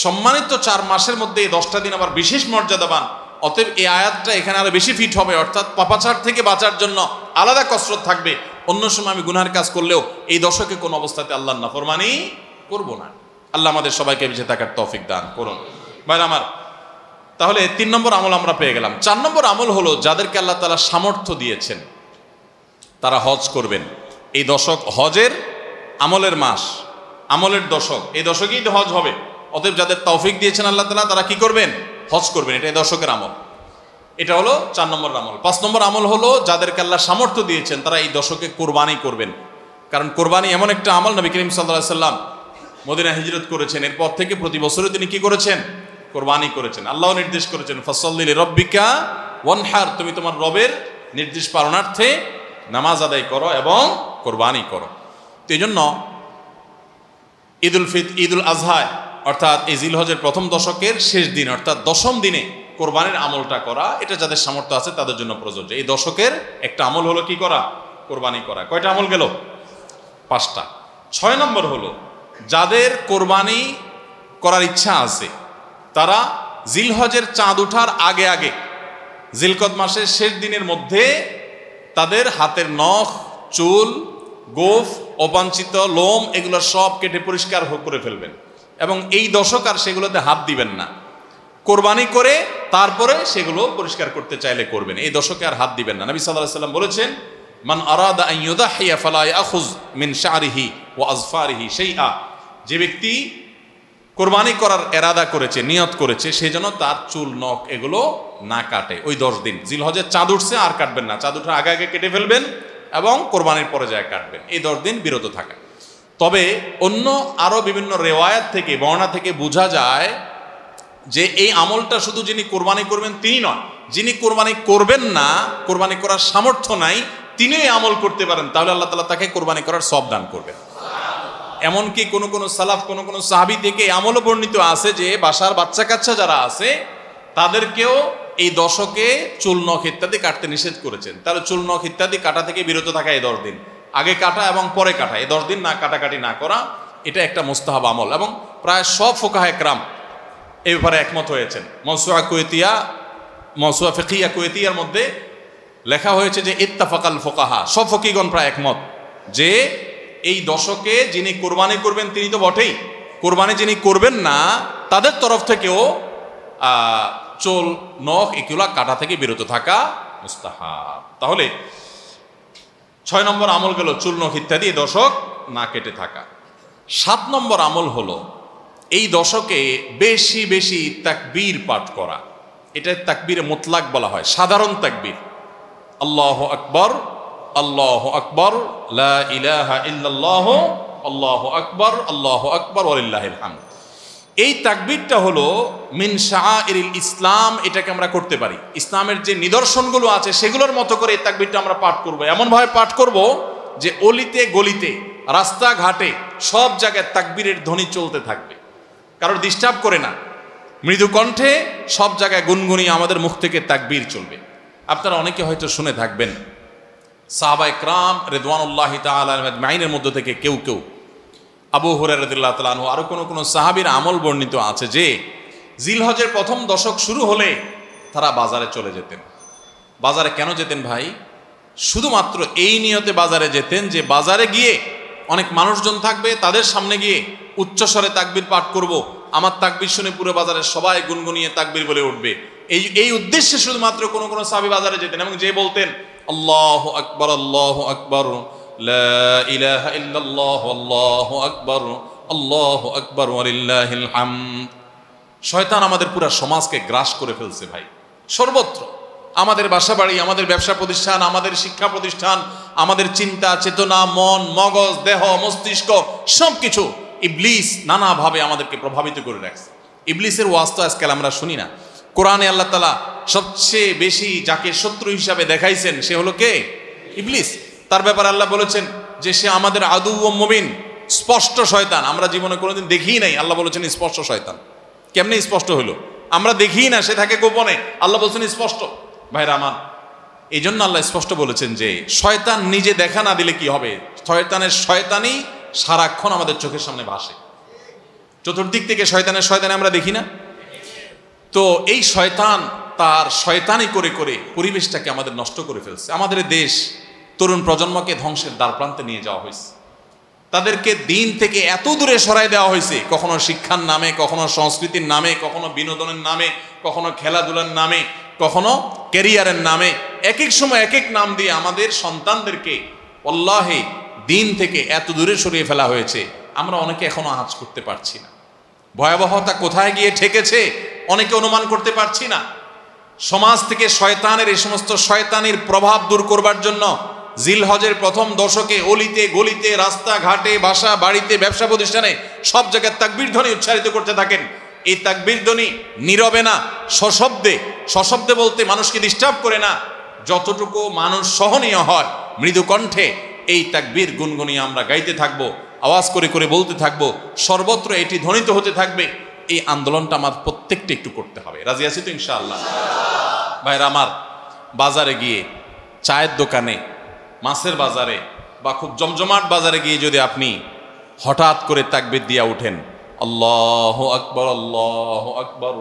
সম্মানিত 4 মাসের মধ্যে এই 10টা দিন আবার বিশেষ মর্যাদাবান। অতএব এই আয়াতটা এখানে আরো বেশি ফিট হবে, অর্থাৎ পাপাচার থেকে বাঁচার জন্য আলাদা কসরত থাকবে। অন্য সময় আমি গুনাহের কাজ করলেও এই দশকে কোনো অবস্থাতে আল্লাহর নাফরমানি করব না। আল্লাহ আমাদের সবাইকে বেঁচে থাকার তৌফিক দান করুন। ভাই আমার, তাহলে 3 নম্বর আমল আমরা পেয়ে গেলাম। 4 নম্বর আমল হলো, যাদেরকে আল্লাহ তাআলা সামর্থ্য দিয়েছেন তারা হজ করবেন। এই দশক হজের আমলের মাস, আমলের দশক, এই দশকেই তো হজ হবে। অতএব যাদের তৌফিক দিয়েছেন আল্লাহ তাআলা, তারা কি করবেন? হজ করবেন। এটা এই দশকের আমল। এটা হলো 4 নম্বর আমল। 5 নম্বর আমল হলো, যাদেরকে আল্লাহ সামর্থ্য দিয়েছেন তারা এই দশকে কোরবানি করবেন। কারণ কোরবানি এমন একটা আমল, নবী করিম সাল্লাল্লাহু আলাইহি সাল্লাম মদিনা হিজরত করেছেন, এরপর থেকে প্রতি বছরই তিনি কি করেছেন? কোরবানি করেছেন। আল্লাহ নির্দেশ করেছেন, ফাসাল্লি লিরাব্বিকা ওয়ানহার, তুমি তোমার রবের নির্দেশ পালনার্থে নামাজ আদায় করো এবং কোরবানি করো। তো এই জন্য ঈদুল আজহা, অর্থাৎ এই জিলহজের প্রথম দশকের শেষ দিন, অর্থাৎ 10ম দিনে কোরবানির আমলটা করা, এটা যাদের সামর্থ্য আছে তাদের জন্য প্রযোজ্য। এই দশকের একটা আমল হলো কি করা? কোরবানি করা। কয়টা আমল গেল? 5টা। 6 নম্বর হলো, যাদের কোরবানি করার ইচ্ছা আছে তারা জিলহজের চাঁদ ওঠার আগে আগে, জিলকদ মাসের শেষ দিনের মধ্যে তাদের হাতের নখ, চুল, গোফ, অবাঞ্ছিত লোম এগুলো সব কেটে পরিষ্কার করে ফেলবেন এবং এই দশক আর সেগুলোতে হাত দিবেন না। কোরবানি করে তারপরে সেগুলো পরিষ্কার করতে চাইলে করবেন, এই দশকে আর হাত দিবেন না। নবী সাল্লাল্লাহু আলাইহি সাল্লাম বলেছেন, মান আরাদা আন ইউদাহিয়া ফালা ইয়াখুয মিন শা'রিহি ওয়া আযফারিহি শাইআ, যে ব্যক্তি কোরবানি করার এরাদা করেছে, নিয়ত করেছে, সেই জন্য তার চুল, নখ এগুলো না কাটে। ওই 10 দিন জিলহজের চাঁদ উঠছে আর কাটবেন না, চাঁদ উঠার আগে আগে কেটে ফেলবেন এবং কোরবানির পরে যায় কাটবেন। এই 10 দিন বিরত থাকা। তবে অন্য আরো বিভিন্ন রেওয়ায়াত থেকে, বর্ণনা থেকে বোঝা যায় যে এই আমলটা শুধু যিনি কোরবানি করবেন তিনি নয়, যিনি কোরবানি করবেন না, কোরবানি করার সামর্থ্য নাই, তিনি এই আমল করতে পারেন, তাহলে আল্লাহ তাআলা তাকে কোরবানি করার সওয়াব দান করবেন। এমনকি কোন সালাফ, কোন সাহাবী থেকে আমলও বর্ণিত আছে যে বাসার বাচ্চা কাচ্চা যারা আছে তাদেরকেও এই দশকে চুল, নখ ইত্যাদি কাটতে নিষেধ করেছেন। তাহলে চুল, নখ ইত্যাদি কাটা থেকে বিরত থাকা এই 10 দিন, আগে কাটা এবং পরে কাটা, এই 10 দিন না কাটাকাটি না করা, এটা একটা মুস্তাহাব আমল। এবং প্রায় সব ফুকাহায়ে কেরাম এই ব্যাপারে একমত হয়েছেন। মওসুআ ফিকহিয়া কুয়েতিয়ার মধ্যে লেখা হয়েছে যে ইত্তাফাকাল ফুকাহা, সব ফকিহগণ প্রায় একমত যে এই দশকে যিনি কোরবানি করবেন তিনি তো বটেই, কোরবানি যিনি করবেন না তাদের তরফ থেকেও চুল, নখ এগুলা কাটা থেকে বিরত থাকা মুস্তাহাব। তাহলে 6 নম্বর আমল গেল চুল, নখ ইত্যাদি এই দশক না কেটে থাকা। 7 নম্বর আমল হলো এই দশকে বেশি বেশি তাকবীর পাঠ করা। এটা তাকবীরে মুতলাক বলা হয়, সাধারণ তাকবীর। আল্লাহু আকবার, আল্লাহু আকবার, লা ইলাহা ইল্লাল্লাহ, আল্লাহু আকবার, আল্লাহু আকবার ওয়ালিল্লাহিল হামদ। এই তাকবীরটা হলো মিন শাআইরিল ইসলাম, এটাকে আমরা করতে পারি। ইসলামের যে নিদর্শনগুলো আছে সেগুলোর মতো করে এই তাকবীরটা আমরা পাঠ করব। এমনভাবে পাঠ করব যে অলিতে গলিতে, রাস্তাঘাটে সব জায়গায় তাকবীরের ধ্বনি চলতে থাকবে, কারোর ডিস্টার্ব করে না। মৃদু কণ্ঠে সব জায়গায় গুনগুনিয়ে আমাদের মুখ থেকে তাকবীর চলবে। আপনারা অনেকে হয়তো শুনে থাকবেন, সাহাবায়ে কেরাম রিদওয়ানুল্লাহি তাআলা আজমাইনের মধ্য থেকে কেউ কেউ, আবু হুরায়রা রাদিয়াল্লাহু তাআলা আনহু, আরো কোন সাহাবীর আমল বর্ণিত আছে যে জিলহজের প্রথম দশক শুরু হলে তারা বাজারে চলে যেতেন। বাজারে কেন যেতেন ভাই? শুধুমাত্র এই নিয়তে বাজারে যেতেন যে বাজারে গিয়ে অনেক মানুষজন থাকবে, তাদের সামনে গিয়ে উচ্চস্বরে তাকবীর পাঠ করব, আমার তাকবীর শুনে পুরো বাজারের সবাই গুনগুনিয়ে তাকবীর বলে উঠবে। এই উদ্দেশ্যে শুধুমাত্র কোন সাহাবী বাজারে যেতেন এবং যে বলতেন আল্লাহু আকবার, আল্লাহু আকবার, লা ইলাহা ইল্লাল্লাহ, আল্লাহু আকবার, আল্লাহু আকবার, ওয়ালিল্লাহিল হামদ। শয়তান আমাদের পুরা সমাজকে গ্রাস করে ফেলছে ভাই, সর্বত্র। আমাদের বাসা বাড়ি, আমাদের ব্যবসা প্রতিষ্ঠান, আমাদের শিক্ষা প্রতিষ্ঠান, আমাদের চিন্তা চেতনা, মন মগজ, দেহ মস্তিষ্ক, সবকিছু ইবলিস নানাভাবে আমাদেরকে প্রভাবিত করে রাখছে। ইবলিসের ওয়াজ তো আজকাল আমরা শুনি না। কোরআনে আল্লাহ তাআলা সবচেয়ে বেশি যাকে শত্রু হিসাবে দেখাইছেন সে হলো কে? ইবলিস। তার ব্যাপারে আল্লাহ বলেছেন যে সে আমাদের আদু ও মুবিন, স্পষ্ট শয়তান। আমরা জীবনে কোনোদিন দেখিই নাই, আল্লাহ বলেছেন স্পষ্ট শয়তান। কেমনে স্পষ্ট হলো? আমরা দেখিই না, সে থাকে গোপনে, আল্লাহ বলছেন স্পষ্ট। ভাইরা আমার, এই জন্য আল্লাহ স্পষ্ট বলেছেন যে শয়তান নিজে দেখা না দিলে কি হবে? শয়তানের শয়তানি সারাক্ষণ আমাদের চোখের সামনে ভাসে, চতুর্দিক থেকে শয়তানে আমরা দেখি না? তো এই শয়তান তার শয়তানি করে করে পরিবেশটাকে আমাদের নষ্ট করে ফেলছে। আমাদের দেশ তরুণ প্রজন্মকে ধ্বংসের দ্বারপ্রান্তে নিয়ে যাওয়া হয়েছে। তাদেরকে দিন থেকে এত দূরে সরাই দেওয়া হয়েছে, কখনো শিক্ষার নামে, কখনো সংস্কৃতির নামে, কখনো বিনোদনের নামে, কখনো খেলাধুলার নামে, কখনো ক্যারিয়ারের নামে, এক এক সময় এক এক নাম দিয়ে আমাদের সন্তানদেরকে আল্লাহে দিন থেকে এত দূরে সরিয়ে ফেলা হয়েছে। আমরা অনেকে এখনো আঁচ করতে পারছি না। ভয়াবহতা কোথায় গিয়ে ঠেকেছে অনেকে অনুমান করতে পারছি না। সমাজ থেকে শয়তানের এই সমস্ত শয়তানির প্রভাব দূর করবার জন্য জিলহজের প্রথম দশকে অলিতে গলিতে, রাস্তাঘাটে, বাসা বাড়িতে, ব্যবসা প্রতিষ্ঠানে সব জায়গায় তাকবীর ধ্বনি উচ্চারিত করতে থাকেন। এই তাকবীর ধ্বনি নীরবে না, সশব্দে। সশব্দে বলতে মানুষকে ডিস্টার্ব করে না, যতটুকু মানুষ সহনীয় হয় মৃদু কণ্ঠে এই তাকবীর গুনগুনিয়ে আমরা গাইতে থাকবো, আওয়াজ করে করে বলতে থাকবো, সর্বত্র এটি ধ্বনিত হতে থাকবে। এই আন্দোলনটা আমার প্রত্যেকটা একটু করতে হবে। রাজি আছি তো ইনশাআল্লাহ? ভাইরা আমার, বাজারে গিয়ে, চায়ের দোকানে, মাছের বাজারে বা খুব জমজমাট বাজারে গিয়ে যদি আপনি হঠাৎ করে তাকবীর দিয়া উঠেন, আল্লাহু আকবার, আল্লাহু আকবার,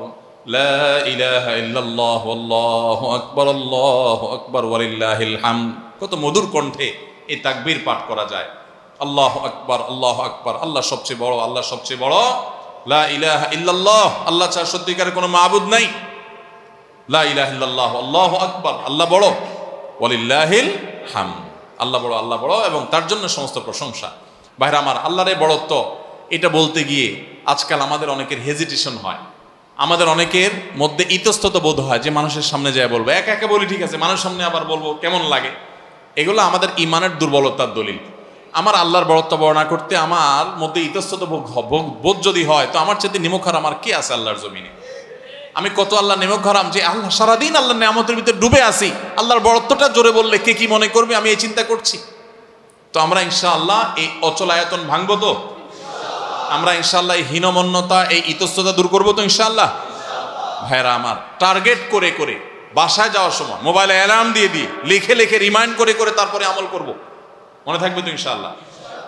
লা ইলাহা ইল্লাল্লাহ, আল্লাহু আকবার, আল্লাহু আকবার, ওয়ালিল্লাহিল হামদ, কত মধুর কণ্ঠে এই তাকবীর পাঠ করা যায়। আল্লাহু আকবার, আল্লাহু আকবার, আল্লাহ সবচেয়ে বড়, আল্লাহ সবচেয়ে বড়, লা ইলাহা ইল্লাল্লাহ, আল্লাহ ছাড়া সত্যিকারের কোনো মাবুদ নাই, লা ইলাহা ইল্লাল্লাহ, আল্লাহু আকবার, আল্লাহ বড়, ওয়ালিল্লাহিল হামদ, আল্লাহ বড়, আল্লাহ বড় এবং তার জন্য সমস্ত প্রশংসা। ভাইরা আমার, আল্লাহর এই বড়ত্ব এটা বলতে গিয়ে আজকাল আমাদের অনেকের হেজিটেশন হয়, আমাদের অনেকের মধ্যে ইতস্তত বোধ হয় যে মানুষের সামনে যায় বলবো। একা একা বলি ঠিক আছে, মানুষের সামনে আবার বলবো কেমন লাগে। এগুলো আমাদের ইমানের দুর্বলতার দলিল। আমার আল্লাহর বড়ত্ব বর্ণনা করতে আমার মধ্যে ইতস্তত বোধ যদি হয়, তো আমার চেয়ে নিমক হারাম আর কি আছে আল্লাহর জমিনে? আমি কত আল্লাহ নিমক হারাম যে আল্লাহ সারাদিন আল্লাহর নিয়ামতের ভিতরে ডুবে আছি, আল্লাহর বড়ত্বটা জোরে বললে কে কি মনে করবে, আমি এই চিন্তা করছি। তো আমরা ইনশাআল্লাহ এই অচল আয়তন ভাঙবো তো? আমরা ইনশাআল্লাহ এই হীনমন্যতা, এই ইতস্ততা দূর করবো তো ইনশাআল্লাহ? ভাইরা আমার, টার্গেট করে করে বাসায় যাওয়ার সময় মোবাইলে অ্যালার্ম দিয়ে দিয়ে লিখে লিখে রিমাইন্ড করে করে তারপরে আমল করব। মনে থাকবে তো ইনশাআল্লাহ?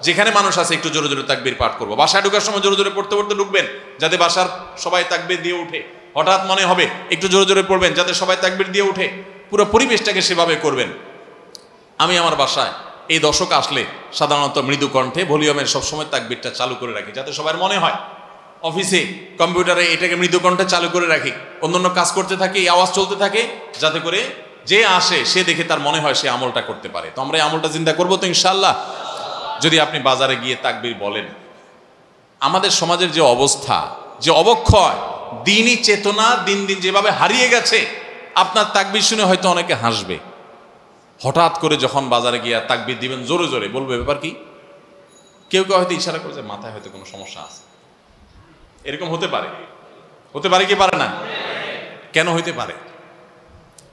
যেখানে মানুষ আছে একটু জোরে জোরে তাকবীর পাঠ করবো। বাসায় ঢোকার সময় জোরে জোরে পড়তে পড়তে ঢুকবেন, যাতে বাসার সবাই তাকবীর দিয়ে উঠে। হঠাৎ মনে হবে একটু জোরে জোরে পড়বেন, যাতে সবাই তাকবীর দিয়ে উঠে। পুরো পরিবেশটাকে সেভাবে করবেন। আমি আমার বাসায় এই দশক আসলে সাধারণত মৃদু কণ্ঠে ভলিউমের সবসময় তাকবীরটা চালু করে রাখি, যাতে সবার মনে হয়। অফিসে কম্পিউটারে এটাকে মৃদু কণ্ঠে চালু করে রাখি, অন্যান্য কাজ করতে থাকি, এই আওয়াজ চলতে থাকে, যাতে করে যে আসে সে দেখে তার মনে হয় সে আমলটা করতে পারে। তো আমরা এই আমলটা চিন্তা করবো তো ইনশাআল্লাহ? যদি আপনি বাজারে গিয়ে তাকবীর বলেন, আমাদের সমাজের যে অবস্থা, যে অবক্ষয়, দিনই চেতনা দিন দিন যেভাবে হারিয়ে গেছে, আপনার তাকবীর শুনে হয়তো অনেকে হাসবে। হঠাৎ করে যখন বাজারে গিয়ে তাকবীর দিবেন জোরে জোরে, বলবে ব্যাপার কি? কেউ কেউ হয়তো ইশারা করে যে মাথায় হয়তো কোনো সমস্যা আছে। এরকম হতে পারে, হতে পারে কি পারে না? কেন হইতে পারে?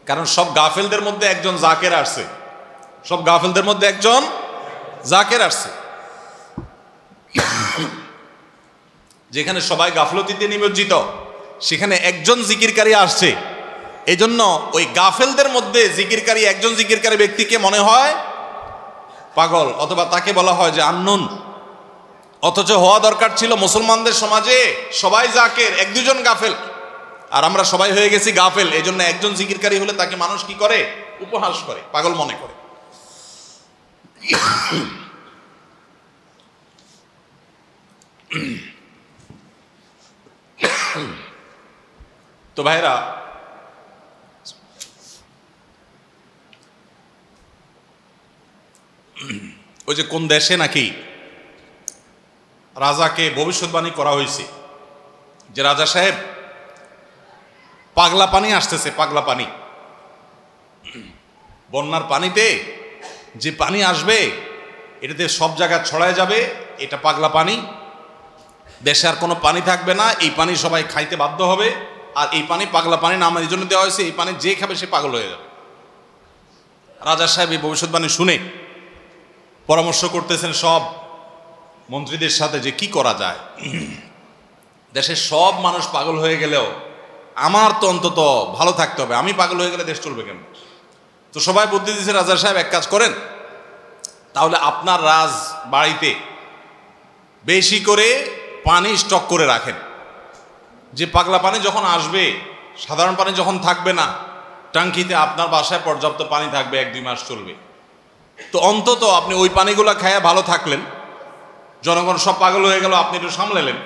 কারণ সব গাফেলদের মধ্যে একজন জাকের আসছে, সব গাফেলদের মধ্যে একজন জাকের আসছে। যেখানে সবাই গাফলতিতে নিমজ্জিত, সেখানে একজন জিকিরকারী আসছে, এই জন্য ওই গাফেলদের মধ্যে জিকিরকারী একজন জিকিরকারী ব্যক্তিকে মনে হয় পাগল, অথবা তাকে বলা হয় যে আননোন। অথচ হওয়া দরকার ছিল মুসলমানদের সমাজে সবাই জাকের, এক দুজন গাফেল, আর আমরা সবাই হয়ে গেছি গাফেল। এই জন্য একজন জিকিরকারী হলে তাকে মানুষ কি করে? উপহাস করে, পাগল মনে করে। তো ভাইরা, ওই যে কোন দেশে নাকি রাজাকে ভবিষ্যৎবাণী করা হয়েছে যে রাজা সাহেব পাগলা পানি আসতেছে, পাগলা পানি, বন্যার পানিতে যে পানি আসবে এটাতে সব জায়গায় ছড়ায় যাবে, এটা পাগলা পানি, দেশে আর কোনো পানি থাকবে না, এই পানি সবাই খাইতে বাধ্য হবে, আর এই পানি পাগলা পানি নাম এই জন্য দেওয়া হয়েছে, এই পানি যে খাবে সে পাগল হয়ে যাবে। রাজা সাহেব এই ভবিষ্যৎবাণী শুনে পরামর্শ করতেছেন সব মন্ত্রীদের সাথে যে কি করা যায়। দেশের সব মানুষ পাগল হয়ে গেলেও আমার তো অন্তত ভালো থাকতে হবে, আমি পাগল হয়ে গেলে দেশ চলবে কেন? তো সবাই বুদ্ধি দিয়েছে, রাজা সাহেব এক কাজ করেন, তাহলে আপনার রাজ বাড়িতে বেশি করে পানি স্টক করে রাখেন, যে পাগলা পানি যখন আসবে, সাধারণ পানি যখন থাকবে না, টাঙ্কিতে আপনার বাসায় পর্যাপ্ত পানি থাকবে, 1-2 মাস চলবে। তো অন্তত আপনি ওই পানিগুলো খাইয়া ভালো থাকলেন, জনগণ সব পাগল হয়ে গেল, আপনি একটু সামলালেন।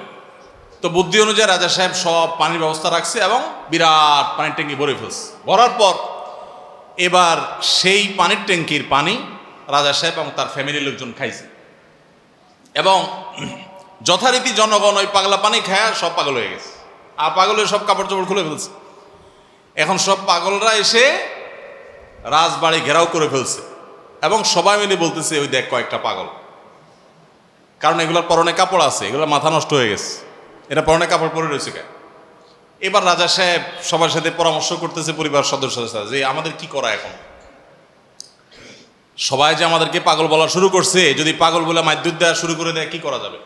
তো বুদ্ধি অনুযায়ী রাজা সাহেব সব পানির ব্যবস্থা রাখছে এবং বিরাট পানির ট্যাঙ্কি ভরে ফেলছে। ভরার পর এবার সেই পানির ট্যাঙ্কির পানি রাজা সাহেব এবং তার ফ্যামিলির লোকজন খাইছে, এবং যথারীতি জনগণ ওই পাগলা পানি খায়া সব পাগল হয়ে গেছে, আর পাগল হয়ে সব কাপড় চোপড় খুলে ফেলছে। এখন সব পাগলরা এসে রাজবাড়ি ঘেরাও করে ফেলছে, এবং সবাই মিলে বলতেছে ওই দেখ কয়েকটা পাগল, কারণ এগুলোর পরনে কাপড় আছে, এগুলোর মাথা নষ্ট হয়ে গেছে, এটা পরনে কাপড় পরে রয়েছে কেন? এবার রাজা সাহেব সবার সাথে পরামর্শ করতেছে, পরিবার সদস্যদের সাথে, যে আমাদের কি করা এখন? সবাই যে আমাদেরকে পাগল বলা শুরু করছে, যদি পাগল বলে মাইদ্যুৎ দেওয়া শুরু করে দেয় কি করা যাবে?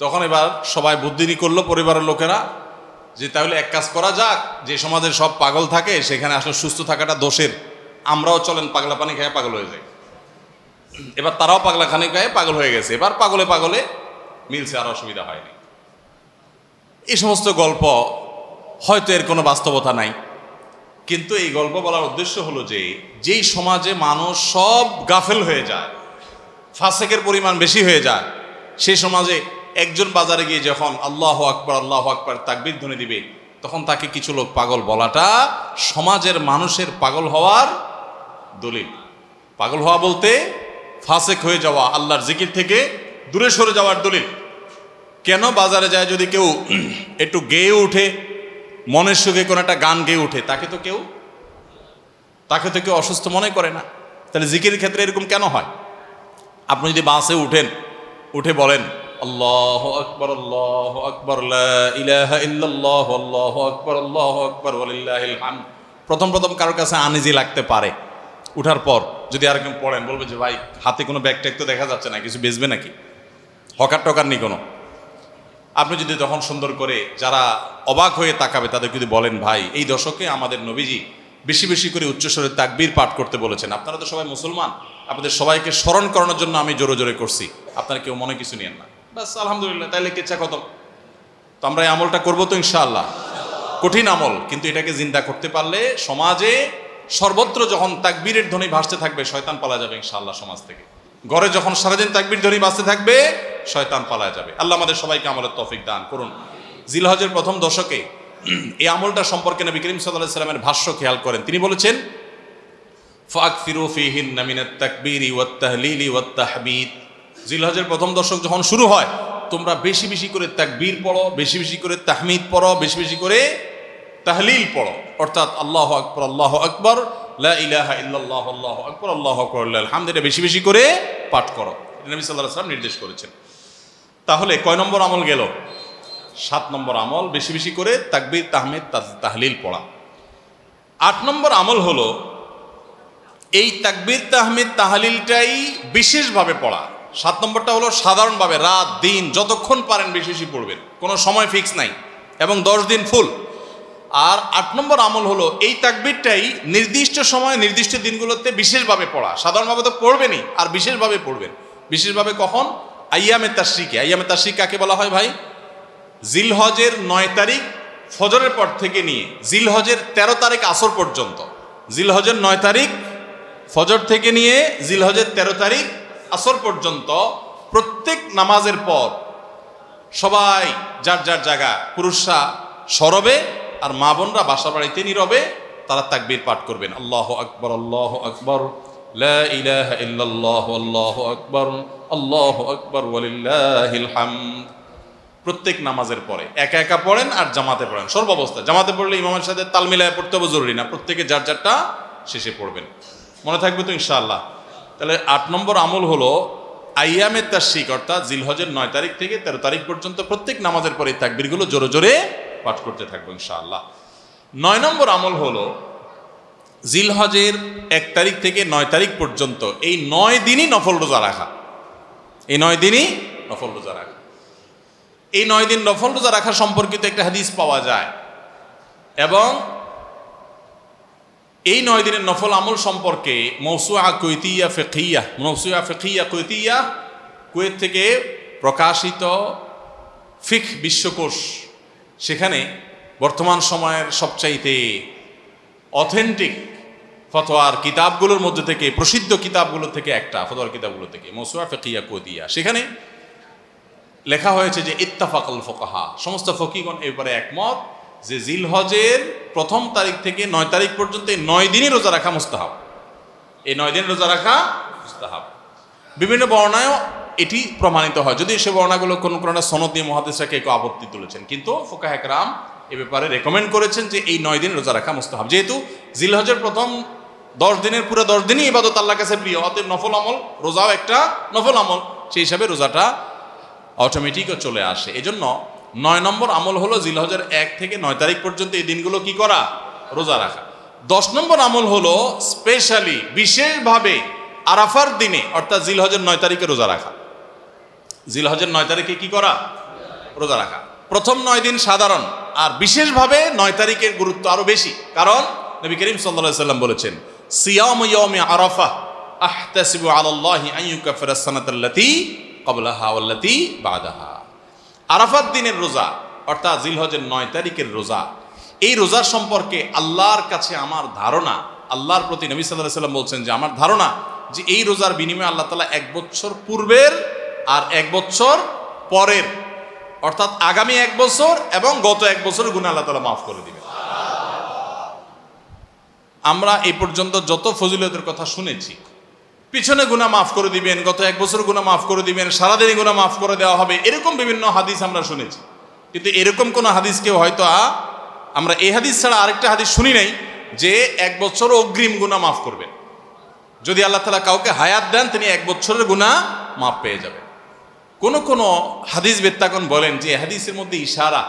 তখন এবার সবাই বুদ্ধি করলো, পরিবারের লোকেরা, যে তাহলে এক কাজ করা যাক, যে সমাজে সব পাগল থাকে সেখানে আসলে সুস্থ থাকাটা দোষের, আমরাও চলেন পাগলা পানি খেয়ে পাগল হয়ে যাই। এবার তারাও পাগলা খানি খেয়ে পাগল হয়ে গেছে, এবার পাগলে পাগলে মিলছে, আর অসুবিধা হয়নি। এই সমস্ত গল্প হয়তো এর কোনো বাস্তবতা নাই, কিন্তু এই গল্প বলার উদ্দেশ্য হলো যে যেই সমাজে মানুষ সব গাফেল হয়ে যায়, ফাসেকের পরিমাণ বেশি হয়ে যায়, সেই সমাজে একজন বাজারে গিয়ে যখন আল্লাহু আকবার আল্লাহু আকবার তাকবীর ধ্বনি দিবে, তখন তাকে কিছু লোক পাগল বলাটা সমাজের মানুষের পাগল হওয়ার দলিল। পাগল হওয়া বলতে ফাসেক হয়ে যাওয়া, আল্লাহর জিকির থেকে দূরে সরে যাওয়ার দলিল। কেন? বাজারে যায় যদি কেউ একটু গেয়ে উঠে, মনের সুখে কোনো একটা গান গেয়ে উঠে, তাকে তো কেউ অসুস্থ মনে করে না। তাহলে জিকিরের ক্ষেত্রে এরকম কেন হয়? আপনি যদি বাসে উঠেন, উঠে বলেন আল্লাহু আকবার লা ইলাহা ইল্লাল্লাহ আল্লাহু আকবার ওয়ালিল্লাহিল হামদ, প্রথম কারোর কাছে আনইজি লাগতে পারে। উঠার পর যদি আরেকজন পড়েন, বলবে যে ভাই হাতে কোনো ব্যাগ ট্যাগ তো দেখা যাচ্ছে না, কিছু বেচবে নাকি? হকার টকার নি কোনো? আপনি যদি তখন সুন্দর করে, যারা অবাক হয়ে তাকাবে তাদের যদি বলেন, ভাই এই দশকে আমাদের নবীজি বেশি বেশি করে উচ্চস্বরে তাকবীর পাঠ করতে বলেছেন, আপনারা তো সবাই মুসলমান, আপনাদের সবাইকে স্মরণ করানোর জন্য আমি জোরে জোরে করছি, আপনারা কেউ মনে কিছু নিয়েন না, বাস আলহামদুলিল্লাহ, তাইলে কিচ্ছা খতম। তো আমরা এই আমলটা করবো তো ইনশাআল্লাহ। কঠিন আমল, কিন্তু এটাকে জিন্দা করতে পারলে সমাজে সর্বত্র যখন তাকবীরের ধ্বনি ভাসতে থাকবে, শয়তান পালা যাবে ইনশাআল্লাহ সমাজ থেকে। ঘরে যখন সারাদিন তাকবীর ধ্বনি ভাসতে থাকবে, শয়তান পালায় যাবে। আল্লাহ আমাদের সবাইকে আমলের তৌফিক দান করুন। জিলহজের প্রথম দশকে এই আমলটা সম্পর্কে নবী করিম সাল্লাল্লাহু আলাইহি ওয়াসাল্লামের ভাষ্য খেয়াল করেন। তিনি বলেছেন, ফাকসিরু ফীহিন্না মিনাত তাকবীরি ওয়াত তাহলিলি ওয়াত তাহমিদ। জিলহজের প্রথম দশক যখন শুরু হয়, তোমরা বেশি বেশি করে তাকবীর পড়ো, বেশি বেশি করে তাহমিদ পড়ো, বেশি বেশি করে তাহলিল পড়ো, অর্থাৎ আল্লাহু আকবার লা ইলাহা ইল্লাল্লাহ আল্লাহু আকবার লিল হামদ, এটা বেশি বেশি করে পাঠ করো। এটা নবী সাল্লাল্লাহু আলাইহি ওয়াসাল্লাম নির্দেশ করেছেন। তাহলে কয় নম্বর আমল গেল? 7 নম্বর আমল, বেশি বেশি করে তাকবীর তাহমিদ তাহলিল পড়া। 8 নম্বর আমল হলো এই তাকবীর তাহমিদ তাহলিলটাই বিশেষভাবে পড়া। 7 নম্বরটা হলো সাধারণভাবে রাত দিন যতক্ষণ পারেন বেশি বেশি পড়বেন, কোনো সময় ফিক্স নাই। এবং 10 দিন ফুল। আর 8 নম্বর আমল হলো এই তাকবীরটাই নির্দিষ্ট সময় নির্দিষ্ট দিনগুলোতে বিশেষভাবে পড়া। সাধারণভাবে তো পড়বেনই, আর বিশেষভাবে পড়বেন। বিশেষভাবে কখন? আইয়ামে তাশরিকে। আইয়ামে তাশরিক কাকে বলা হয় ভাই? জিলহজের 9 তারিখ ফজরের পর থেকে নিয়ে জিলহজের 13 তারিখ আসর পর্যন্ত। জিলহজের 9 তারিখ ফজর থেকে নিয়ে জিলহজের 13 তারিখ আসর পর্যন্ত প্রত্যেক নামাজের পর সবাই যার যার জায়গা, পুরুষরা সরবে আর মা বোনরা বাসা বাড়িতে নীরবে তারা তাকবীর পাঠ করবেন। আল্লাহু আকবার, আল্লাহু আকবার, লা ইলাহা ইল্লাল্লাহ, আল্লাহু আকবার, আল্লাহু আকবার, ওয়ালিল্লাহিল হামদ। প্রত্যেক নামাজের পরে একা একা পড়েন আর জামাতে পড়েন। সর্বাবস্থায় জামাতে পড়লে ইমামের সাথে তাল মিলায় পড়তে হবে জরুরি না, প্রত্যেকে যার যারটা শেষে পড়বেন। মনে থাকবে তো ইনশাআল্লাহ? তাহলে 8 নম্বর আমল হলো আইয়ামে তাশরিক, অর্থাৎ জিলহজের 9 তারিখ থেকে 13 তারিখ পর্যন্ত প্রত্যেক নামাজের পরে তাকবীরগুলো জোরে জোরে পাঠ করতে থাকবো ইনশাআল্লাহ। 9 নম্বর আমল হলো জিলহজের 1 তারিখ থেকে 9 তারিখ পর্যন্ত এই 9 দিনই নফল রোজা রাখা। এই 9 দিনই নফল রোজা রাখা। এই 9 দিন নফল রোজা রাখা সম্পর্কিত একটা হাদিস পাওয়া যায়, এবং এই 9 দিনের নফল আমল সম্পর্কে মওসুআ কুয়েতিয়া ফিকহিয়া, মওসুআ ফিকহিয়া কুয়েতিয়া, কুয়েত থেকে প্রকাশিত ফিকহ বিশ্বকোষ, সেখানে বর্তমান সময়ের সবচাইতে অথেন্টিক ফতোয়ার কিতাবগুলোর মধ্যে থেকে, প্রসিদ্ধ কিতাবগুলো থেকে একটা, ফতোয়ার কিতাবগুলো থেকে মওসুআ ফিকহিয়া কুয়েতিয়া, সেখানে লেখা হয়েছে যে ইত্তাফাকাল ফুকাহা, সমস্ত ফকিহগণ এই ব্যাপারে একমত যে জিলহজের 1 তারিখ থেকে 9 তারিখ পর্যন্ত এই 9 দিনই রোজা রাখা মুস্তাহাব। এই 9 দিন রোজা রাখা মুস্তাহাব। বিভিন্ন বর্ণায়ও এটি প্রমাণিত হয়, যদি সে বর্ণাগুলো কোনো কোনো সনদ দিয়ে মুহাদ্দিসরা কেউ আপত্তি তুলেছেন, কিন্তু ফুকাহা একরাম এ ব্যাপারে রেকমেন্ড করেছেন যে এই 9 দিন রোজা রাখা মুস্তাহাব। যেহেতু জিলহজের প্রথম 10 দিনের পুরো 10 দিনই ইবাদত আল্লাহর কাছে প্রিয়, অতএব নফল আমল, রোজাও একটা নফল আমল, সেই হিসাবে রোজাটা অটোমেটিকও চলে আসে। এজন্য 9 নম্বর আমল হলো জিলহজের 1 থেকে 9 তারিখ পর্যন্ত এই দিনগুলো কি করা? রোজা রাখা। 10 নম্বর আমল হলো স্পেশালি, বিশেষভাবে আরাফার দিনে, অর্থাৎ জিলহজের 9 তারিখে রোজা রাখা। জিলহজের 9 তারিখে কি করা? রোজা রাখা। প্রথম 9 দিন সাধারণ, আর বিশেষভাবে 9 তারিখের গুরুত্ব আরো বেশি, কারণ নবী করিম সাল্লাল্লাহু আলাইহি ওয়াসাল্লাম বলেছেন, সিয়ামু ইয়াউমি আরাফা আহতাসিবু আলাল্লাহি আন ইউকাফিরা সানাতাল্লাতী ক্বাবলাহা ওয়াল্লাতী বাদাহা। আরাফাত দিনের রোজা, অর্থাৎ জিলহজের 9 তারিখের রোজা, এই রোজার সম্পর্কে আল্লাহর কাছে আমার ধারণা, আল্লাহর প্রতি নবী সাল্লাল্লাহু আলাইহি ওয়াসাল্লাম বলছেন যে আমার ধারণা যে এই রোজার বিনিময়ে আল্লাহ তাআলা 1 বছর পূর্বের আর 1 বছর পরের, অর্থাৎ আগামী 1 বছর এবং গত 1 বছরের গুনাহ আল্লাহ তাআলা মাফ করে দিবেন। আমরা এই পর্যন্ত যত ফজিলতের কথা শুনেছি, পিছনে গুনাহ মাফ করে দিবেন, গত 1 বছর গুনাহ মাফ করে দিবেন, সারাদিনই গুনাহ মাফ করে দেওয়া হবে, এরকম বিভিন্ন হাদিস আমরা শুনেছি, কিন্তু এরকম কোন হাদিস কেউ হয়তো আমরা এই হাদিস ছাড়া আরেকটা হাদিস শুনি নাই যে 1 বছর অগ্রিম গুনাহ মাফ করবেন। যদি আল্লাহ তাআলা কাউকে হায়াত দেন, তিনি 1 বছরের গুনাহ মাফ পেয়ে যাবেন। কোন কোন হাদিস বেত্তাগণ বলেন যে হাদিসের মধ্যে ইশারা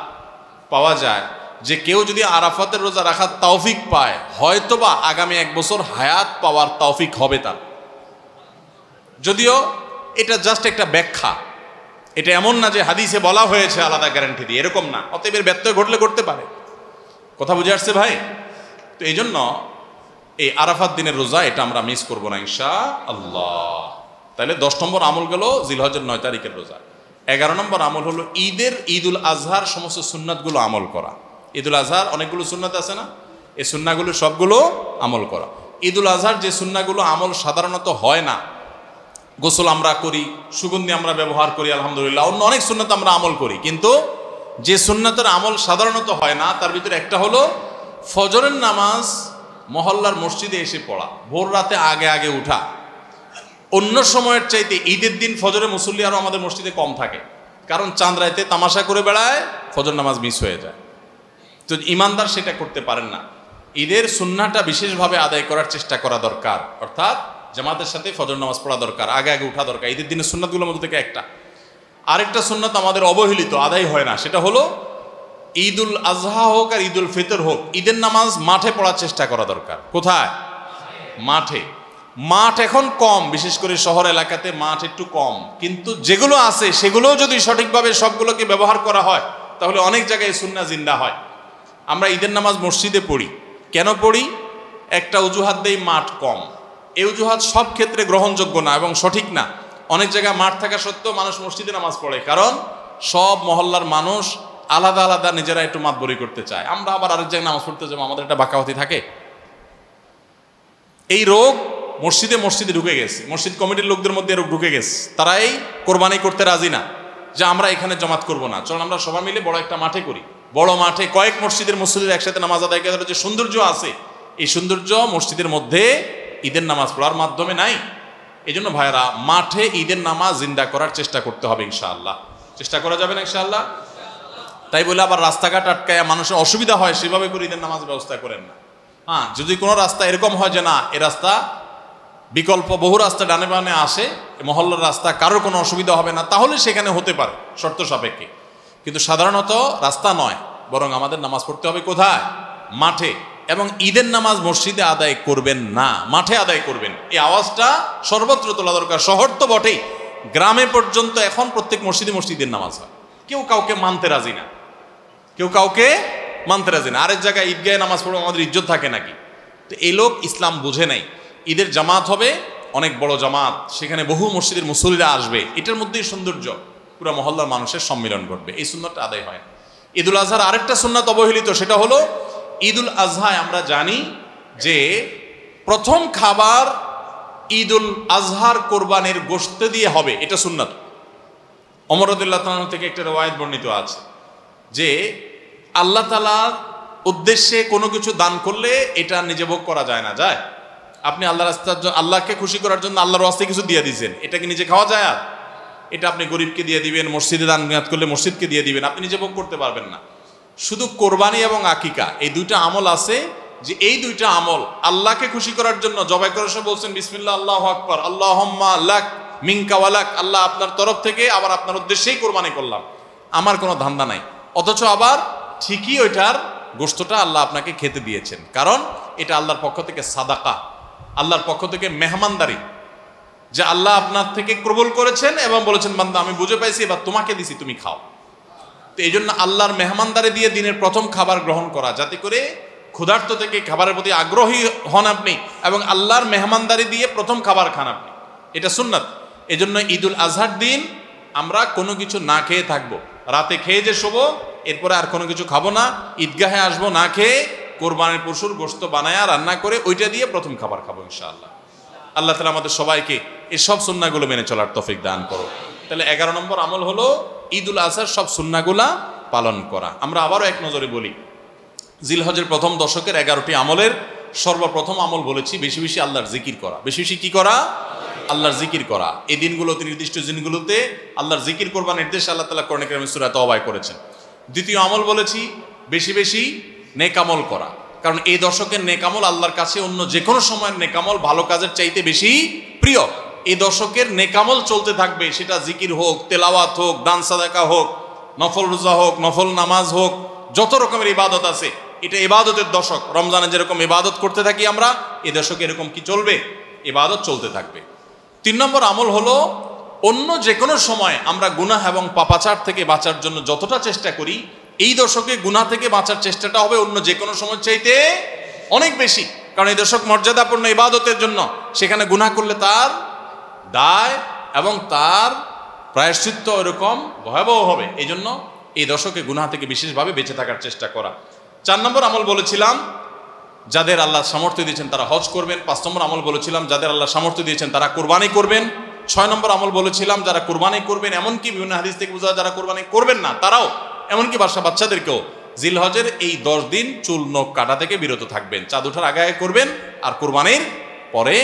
পাওয়া যায় যে কেউ যদি আরাফাতের রোজা রাখার তৌফিক পায়, হয়তোবা আগামী 1 বছর হায়াত পাওয়ার তৌফিক হবে তার। যদিও এটা জাস্ট একটা ব্যাখ্যা, এটা এমন না যে হাদিসে বলা হয়েছে আলাদা গ্যারান্টি দিয়ে, এরকম না। অতএব এর ব্যত্যয় ঘটলে ঘটতে পারে। কথা বুঝে আসছে ভাই? তো এই জন্য এই আরাফাত দিনের রোজা এটা আমরা মিস করবো না ইনশাআল্লাহ। তাহলে 10 নম্বর আমল গেল জিলহজের 9 তারিখের রোজা। 11 নম্বর আমল হলো ঈদুল আজহার সমস্ত সুন্নাতগুলো আমল করা। ঈদুল আজহার অনেকগুলো সুন্নাত আছে না, এই সুন্নাগুলো সবগুলো আমল করা। ঈদুল আজহার যে সুন্নাগুলো আমল সাধারণত হয় না, গোসল আমরা করি, সুগন্ধি আমরা ব্যবহার করি, আলহামদুলিল্লাহ, অন্য অনেক সুন্নাত আমরা আমল করি, কিন্তু যে সুন্নাতের আমল সাধারণত হয় না তার ভিতরে একটা হলো ফজরের নামাজ মহল্লার মসজিদে এসে পড়া, ভোর রাতে আগে আগে উঠা। অন্য সময়ের চাইতে ঈদের দিন ফজরে মুসল্লি আরও আমাদের মসজিদে কম থাকে, কারণ চাঁদ রাতে তামাশা করে বেড়ায়, ফজর নামাজ মিস হয়ে যায়। তো ইমানদার সেটা করতে পারেন না। ঈদের সুন্নাহটা বিশেষভাবে আদায় করার চেষ্টা করা দরকার, অর্থাৎ জামাতের সাথে ফজর নামাজ পড়া দরকার, আগে আগে উঠা দরকার। ঈদের দিনের সুন্নাতগুলোর মধ্যে থেকে একটা। আরেকটা সুন্নাত আমাদের অবহেলিত, আদায় হয় না, সেটা হলো ঈদুল আজহা হোক আর ঈদুল ফিতর হোক, ঈদের নামাজ মাঠে পড়ার চেষ্টা করা দরকার। কোথায়? মাঠে। মাঠ এখন কম, বিশেষ করে শহর এলাকাতে মাঠ একটু কম, কিন্তু যেগুলো আছে সেগুলোও যদি সঠিকভাবে সবগুলোকে ব্যবহার করা হয় তাহলে অনেক জায়গায় সুন্নাহ জিন্দা হয়। আমরা ঈদের নামাজ মসজিদে পড়ি, কেন পড়ি? একটা অজুহাত দেই, মাঠ কম। এই অজুহাত সব ক্ষেত্রে গ্রহণযোগ্য না এবং সঠিক না। অনেক জায়গায় মাঠ থাকা সত্ত্বেও মানুষ মসজিদে নামাজ পড়ে, কারণ সব মহল্লার মানুষ আলাদা আলাদা নিজেরা একটু মাতবরি করতে চায়। আমরা আবার আরেক জায়গায় নামাজ পড়তে যাবো, আমাদের একটা বাঁকাহতি থাকে। এই রোগ মসজিদে মসজিদে ঢুকে গেছে, মসজিদ কমিটির লোকদের মধ্যে রোগ ঢুকে গেছে। তারাই কোরবানি করতে রাজি না, যে আমরা এখানে জমাত করব না, চলুন আমরা সবাই মিলে বড় একটা মাঠে করি। বড় মাঠে কয়েক মসজিদের মুসল্লিরা একসাথে নামাজ আদায় করার যে সৌন্দর্য আছে, এই সৌন্দর্য মসজিদের মধ্যে ঈদের নামাজ পড়ার মাধ্যমে নাই। এই জন্য ভাইরা, মাঠে ঈদের নামাজ জিন্দা করার চেষ্টা করতে হবে ইনশাআল্লাহ। চেষ্টা করা যাবে না ইনশাআল্লাহ? তাই বলে আবার রাস্তাঘাট আটকায় মানুষের অসুবিধা হয় সেভাবে করে ঈদের নামাজ ব্যবস্থা করেন না। হ্যাঁ, যদি কোনো রাস্তা এরকম হয় যে না, এ রাস্তা বিকল্প বহু রাস্তা ডানে বামে আসে, মহল্লার রাস্তা, কারোর কোনো অসুবিধা হবে না, তাহলে সেখানে হতে পারে শর্ত সাপেক্ষে। কিন্তু সাধারণত রাস্তা নয়, বরং আমাদের নামাজ পড়তে হবে কোথায়? মাঠে। এবং ঈদের নামাজ মসজিদে আদায় করবেন না, মাঠে আদায় করবেন। এই আওয়াজটা সর্বত্র তোলা দরকার। শহর তো বটেই, গ্রামে পর্যন্ত এখন প্রত্যেক মসজিদে মসজিদের নামাজ হয়। কেউ কাউকে মানতে রাজি না, কেউ কাউকে মানতে রাজি না। আরেক জায়গায় ঈদগাহে নামাজ পড়বো, আমাদের ইজ্জত থাকে নাকি? তো এই লোক ইসলাম বুঝে নাই। ঈদের জামাত হবে, অনেক বড় জামাত, সেখানে বহু মসজিদের মুসল্লিরা আসবে, এটার মধ্যেই সৌন্দর্য, পুরো মহল্লার মানুষের সম্মিলন ঘটবে। এই সুন্নতটা আদায় হয় না। ঈদুল আজহার আরেকটা সুন্নাত অবহেলিত, সেটা হলো ঈদুল আজহায় আমরা জানি যে প্রথম খাবার ঈদুল আজহার কোরবানির গোশত দিয়ে হবে, এটা সুন্নাত। ওমর রাদিয়াল্লাহু তাআলা থেকে একটা রওয়ায়াত বর্ণিত আছে যে আল্লাহ তাআলার উদ্দেশ্যে কোনো কিছু দান করলে এটা নিজে ভোগ করা যায় না। যায়? আপনি আল্লাহর রাস্তার জন্য, আল্লাহকে খুশি করার জন্য আল্লাহর রাস্তায় কিছু দিয়ে দিয়েছেন, এটা কি নিজে খাওয়া যায়? আর এটা আপনি গরিবকে দিয়ে দিবেন, মসজিদে দান নিয়াত করলে মসজিদকে দিয়ে দিবেন, আপনি নিজে ভোগ করতে পারবেন না। শুধু কোরবানি এবং আকিকা, এই দুইটা আমল আছে, যে এই দুইটা আমল আল্লাহকে খুশি করার জন্য জবাই করার সময় বলছেন বিসমিল্লাহ আল্লাহু আকবার, আল্লাহুম্মা লাক মিনকা ওয়ালাক, আল্লাহ আপনার তরফ থেকে আবার আপনার উদ্দেশ্যেই কোরবানি করলাম, আমার কোনো ধান্দা নাই। অথচ আবার ঠিকই ওইটার গোশতটা আল্লাহ আপনাকে খেতে দিয়েছেন, কারণ এটা আল্লাহর পক্ষ থেকে সাদাকা, আল্লাহর পক্ষ থেকে মেহমানদারি, যে আল্লাহ আপনার থেকে কবুল করেছেন এবং বলেছেন বান্দা আমি বুঝে পাইছি, এবার তোমাকে দিছি, তুমি খাও। তো এই জন্য আল্লাহর মেহমানদারি দিয়ে দিনের প্রথম খাবার গ্রহণ করা, যাতে করে ক্ষুধার্ত থেকে খাবারের প্রতি আগ্রহী হন আপনি, এবং আল্লাহর মেহমানদারি দিয়ে প্রথম খাবার খান আপনি, এটা সুন্নাত। এই জন্য ঈদুল আজহার দিন আমরা কোনো কিছু না খেয়ে থাকবো, রাতে খেয়ে যে শোবো, এরপরে আর কোনো কিছু খাবো না, ঈদগাহে আসবো না খেয়ে, কোরবানির পশুর গোশত বানায়া রান্না করে ওইটা দিয়ে প্রথম খাবার খাবো ইনশাআল্লাহ। আল্লাহ তাআলা আমাদের সবাইকে এসব সুন্নাহগুলো মেনে চলার তৌফিক দান করো। তাহলে 11 নম্বর আমল হলো ঈদুল আজহার সব সুন্নাহগুলা পালন করা। আমরা আবারও এক নজরে বলি, জিলহজের প্রথম দশকের 11টি আমলের সর্বপ্রথম আমল বলেছি বেশি বেশি আল্লাহর জিকির করা। বেশি বেশি কি করা? আল্লাহর জিকির করা। এই দিনগুলোতে, নির্দিষ্ট দিনগুলোতে আল্লাহর জিকির করবার নির্দেশ আল্লাহ তাআলা কোরআনে কারিমে সূরা তাওবায় করেছেন। দ্বিতীয় আমল বলেছি বেশি বেশি নেক আমল করা, কারণ এই দশকের নেক আমল আল্লাহর কাছে অন্য যে কোনো সময়ের নেক আমল ভালো কাজের চাইতে বেশি প্রিয়। এই দশকের নেক আমল চলতে থাকবে, সেটা জিকির হোক, তেলাওয়াত হোক, দান সাদাকা হোক, নফল রোজা হোক, নফল নামাজ হোক, যত রকমের ইবাদত আছে, এটা ইবাদতের দশক। রমজানে যেরকম ইবাদত করতে থাকি আমরা, এই দশকে এরকম কি চলবে? ইবাদত চলতে থাকবে। 3 নম্বর আমল হলো অন্য যে কোনো সময় আমরা গুনাহ এবং পাপাচার থেকে বাঁচার জন্য যতটা চেষ্টা করি, এই দশকে গুনাহ থেকে বাঁচার চেষ্টাটা হবে অন্য যে কোনো সময় চাইতে অনেক বেশি। কারণ এই দশক মর্যাদাপূর্ণ ইবাদতের জন্য, সেখানে গুনাহ করলে তার দায় এবং তার প্রায়শ্চিত্ত এরকম ভয়াবহ হবে। এই জন্য এই দশকে গুনাহ থেকে বিশেষভাবে বেঁচে থাকার চেষ্টা করা। 4 নম্বর আমল বলেছিলাম যাদের আল্লাহ সামর্থ্য দিয়েছেন তারা হজ করবেন। 5 নম্বর আমল বলেছিলাম যাদের আল্লাহ সামর্থ্য দিয়েছেন তারা কোরবানি করবেন। 6 নম্বর আমল বলেছিলাম যারা কোরবানি করবেন, এমনকি বিভিন্ন হাদিস থেকে বোঝা যারা কোরবানি করবেন না তারাও, এমনকি বাচ্চাদেরকেও জিলহজের এই 10 দিন চুল নখ কাটা থেকে বিরত থাকবেন। চাঁদ ওঠার আগে আগে করবেন আর কোরবানির পরে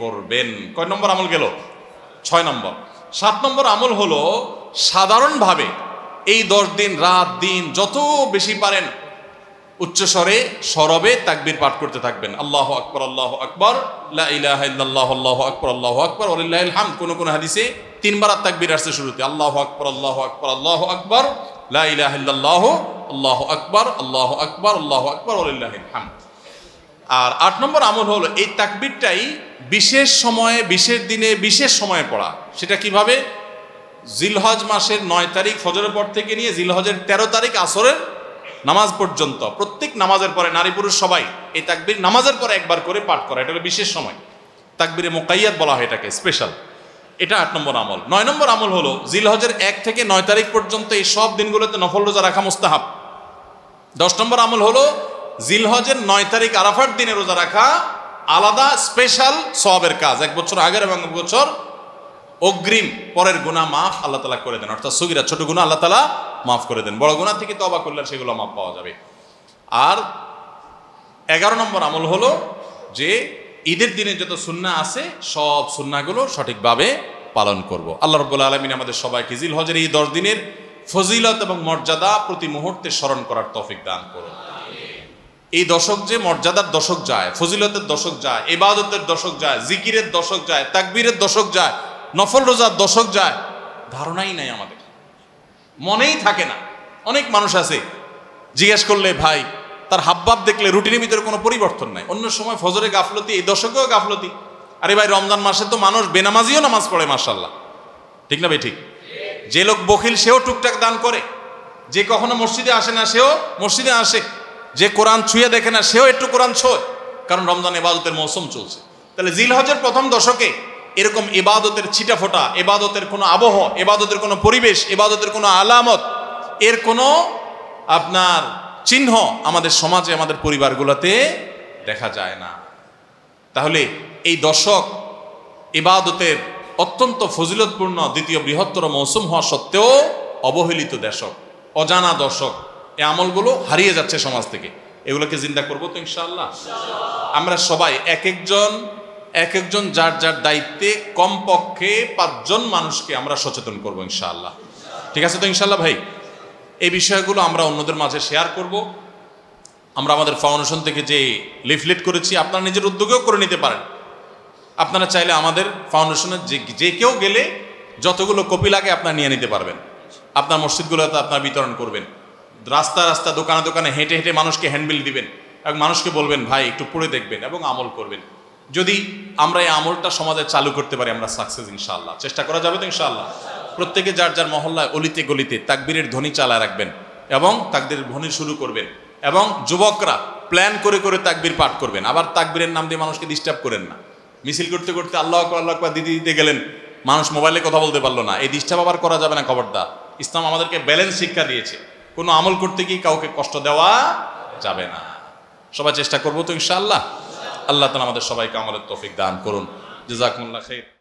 করবেন। কয় নম্বর আমল গেল? 6 নম্বর। 7 নম্বর আমল হলো সাধারণভাবে এই 10 দিন রাত দিন যত বেশি পারেন উচ্চস্বরে সরবে তাকবীর পাঠ করতে থাকবেন। আল্লাহু আকবার, আল্লাহু আকবার, লা ইলাহা ইল্লাল্লাহ, আল্লাহু আকবার, আল্লাহু আকবার, ওয়ালিল্লাহিল হামদ। কোন হাদিসে 3 বার তাকবীর আসছে শুরুতে, আল্লাহু আকবার, আল্লাহু আকবার, আল্লাহু আকবার, লা ইলাহা ইল্লাল্লাহ, আল্লাহু আকবার, আল্লাহু আকবার, আল্লাহু আকবার, ওয়ালিল্লাহিল হামদ। আর 8 নম্বর আমল হলো এই তাকবীরটাই বিশেষ সময়ে, বিশেষ দিনে, বিশেষ সময়ে পড়া। সেটা কিভাবে? জিলহজ মাসের 9 তারিখ ফজরের পর থেকে নিয়ে জিলহজের 13 তারিখ আসরের নামাজ পর্যন্ত প্রত্যেক নামাজের পরে নারী পুরুষ সবাই এই তাকবীর নামাজের পরে একবার করে পাঠ করা, এটা হলো বিশেষ সময়, তাকবীরে মুকাইয়াদ বলা হয় এটাকে, স্পেশাল। এটা 8 নম্বর আমল। 9 নম্বর আমল হলো জিলহজের 1 থেকে 9 তারিখ পর্যন্ত এই সব দিনগুলোতে নফল রোজা রাখা মুস্তাহাব। 10 নম্বর আমল হলো জিলহজের 9 তারিখ আরাফার দিনে রোজা রাখা আলাদা স্পেশাল সওয়াবের কাজ। 1 বছর আগের এবং 1 বছর অগ্রিম পরের গুনাহ মাফ আল্লাহ তাআলা করে দেন, অর্থাৎ সগীরা ছোট গুনাহ আল্লাহ তাআলা মাফ করে দেন, বড় গুনাহ থেকে তওবা করলে সেগুলো মাফ পাওয়া যাবে। আর 11 নম্বর আমল হলো যে ঈদের দিনে যত সুন্নাহ আছে সব সুন্নাহগুলো সঠিকভাবে পালন করব। আল্লাহ রাব্বুল আলামিন আমাদের সবাইকে জিলহজের এই 10 দিনের ফজিলত এবং মর্যাদা প্রতি মুহূর্তে স্মরণ করার তৌফিক দান করুন। এই দশক যে মর্যাদার দশক যায়, ফজিলতের দশক যায়, ইবাদতের দশক যায়, জিকিরের দশক যায়, তাকবীরের দশক যায়, নফল রোজার দশক যায়, ধারণাই নাই আমাদের, মনেই থাকে না। অনেক মানুষ আছে জিজ্ঞেস করলে ভাই তার হাবভাব দেখলে রুটিনের ভিতরে কোনো পরিবর্তন নাই। অন্য সময় ফজরে গাফলতি, এই দশকেও গাফলতি। আরে ভাই রমজান মাসে তো মানুষ বেনামাজিও নামাজ পড়ে, মাশাআল্লাহ, ঠিক না ভাই? ঠিক। যে লোক বখিল সেও টুকটাক দান করে, যে কখনো মসজিদে আসে না সেও মসজিদে আসে, যে কোরআন ছুঁয়ে দেখে না সেও একটু কোরআন ছোঁয়, কারণ রমজান ইবাদতের মৌসুম চলছে। তাহলে জিলহজের প্রথম দশকে এরকম ইবাদতের ছিটাফোঁটা, ইবাদতের কোনো আবহ, ইবাদতের কোনো পরিবেশ, ইবাদতের কোনো আলামত, এর কোনো আপনার চিহ্ন আমাদের সমাজে, আমাদের পরিবারগুলোতে দেখা যায় না। তাহলে এই দশক ইবাদতের অত্যন্ত ফজিলতপূর্ণ দ্বিতীয় বৃহত্তর মৌসুম হওয়া সত্ত্বেও অবহেলিত দশক, অজানা দশক, এই আমলগুলো হারিয়ে যাচ্ছে সমাজ থেকে। এগুলোকে জিন্দা করবো তো ইনশাআল্লাহ। আমরা সবাই এক একজন যার যার দায়িত্বে কমপক্ষে 5 জন মানুষকে আমরা সচেতন করবো ইনশাআল্লাহ। ঠিক আছে তো ইনশাআল্লাহ ভাই? এই বিষয়গুলো আমরা অন্যদের মাঝে শেয়ার করব। আমরা আমাদের ফাউন্ডেশন থেকে যে লিফলেট করেছি আপনারা নিজের উদ্যোগেও করে নিতে পারেন। আপনারা চাইলে আমাদের ফাউন্ডেশনের যে কেউ গেলে যতগুলো কপি লাগে আপনারা নিয়ে নিতে পারবেন। আপনার মসজিদগুলোতে আপনারা বিতরণ করবেন, রাস্তা দোকানে দোকানে হেঁটে হেঁটে মানুষকে হ্যান্ডবিল দিবেন এবং মানুষকে বলবেন ভাই একটু পড়ে দেখবেন এবং আমল করবেন। যদি আমরা এই আমলটা সমাজে চালু করতে পারি আমরা সাকসেস ইনশাআল্লাহ। চেষ্টা করা যাবে তো ইনশাআল্লাহ? প্রত্যেকে যার যার মহল্লায় অলিতে গলিতে তাকবীরের ধ্বনি চালায় রাখবেন এবং তাকবীরের ধ্বনি শুরু করবেন, এবং যুবকরা প্ল্যান করে করে তাকবীর পাঠ করবেন। আবার তাকবীরের নাম দিয়ে মানুষকে ডিস্টার্ব করেন না। মিছিল করতে করতে আল্লাহু আকবার আল্লাহু আকবার দিতে গেলেন, মানুষ মোবাইলে কথা বলতে পারলো না, এই ডিস্টার্ব আবার করা যাবে না, খবরদার। ইসলাম আমাদেরকে ব্যালেন্স শিক্ষা দিয়েছে, কোনো আমল করতে গিয়ে কাউকে কষ্ট দেওয়া যাবে না। সবাই চেষ্টা করবো তো ইনশাআল্লাহ। আল্লাহ তাআলা আমাদের সবাইকে আমলের তৌফিক দান করুন। জাযাকুমুল্লাহ খাইর।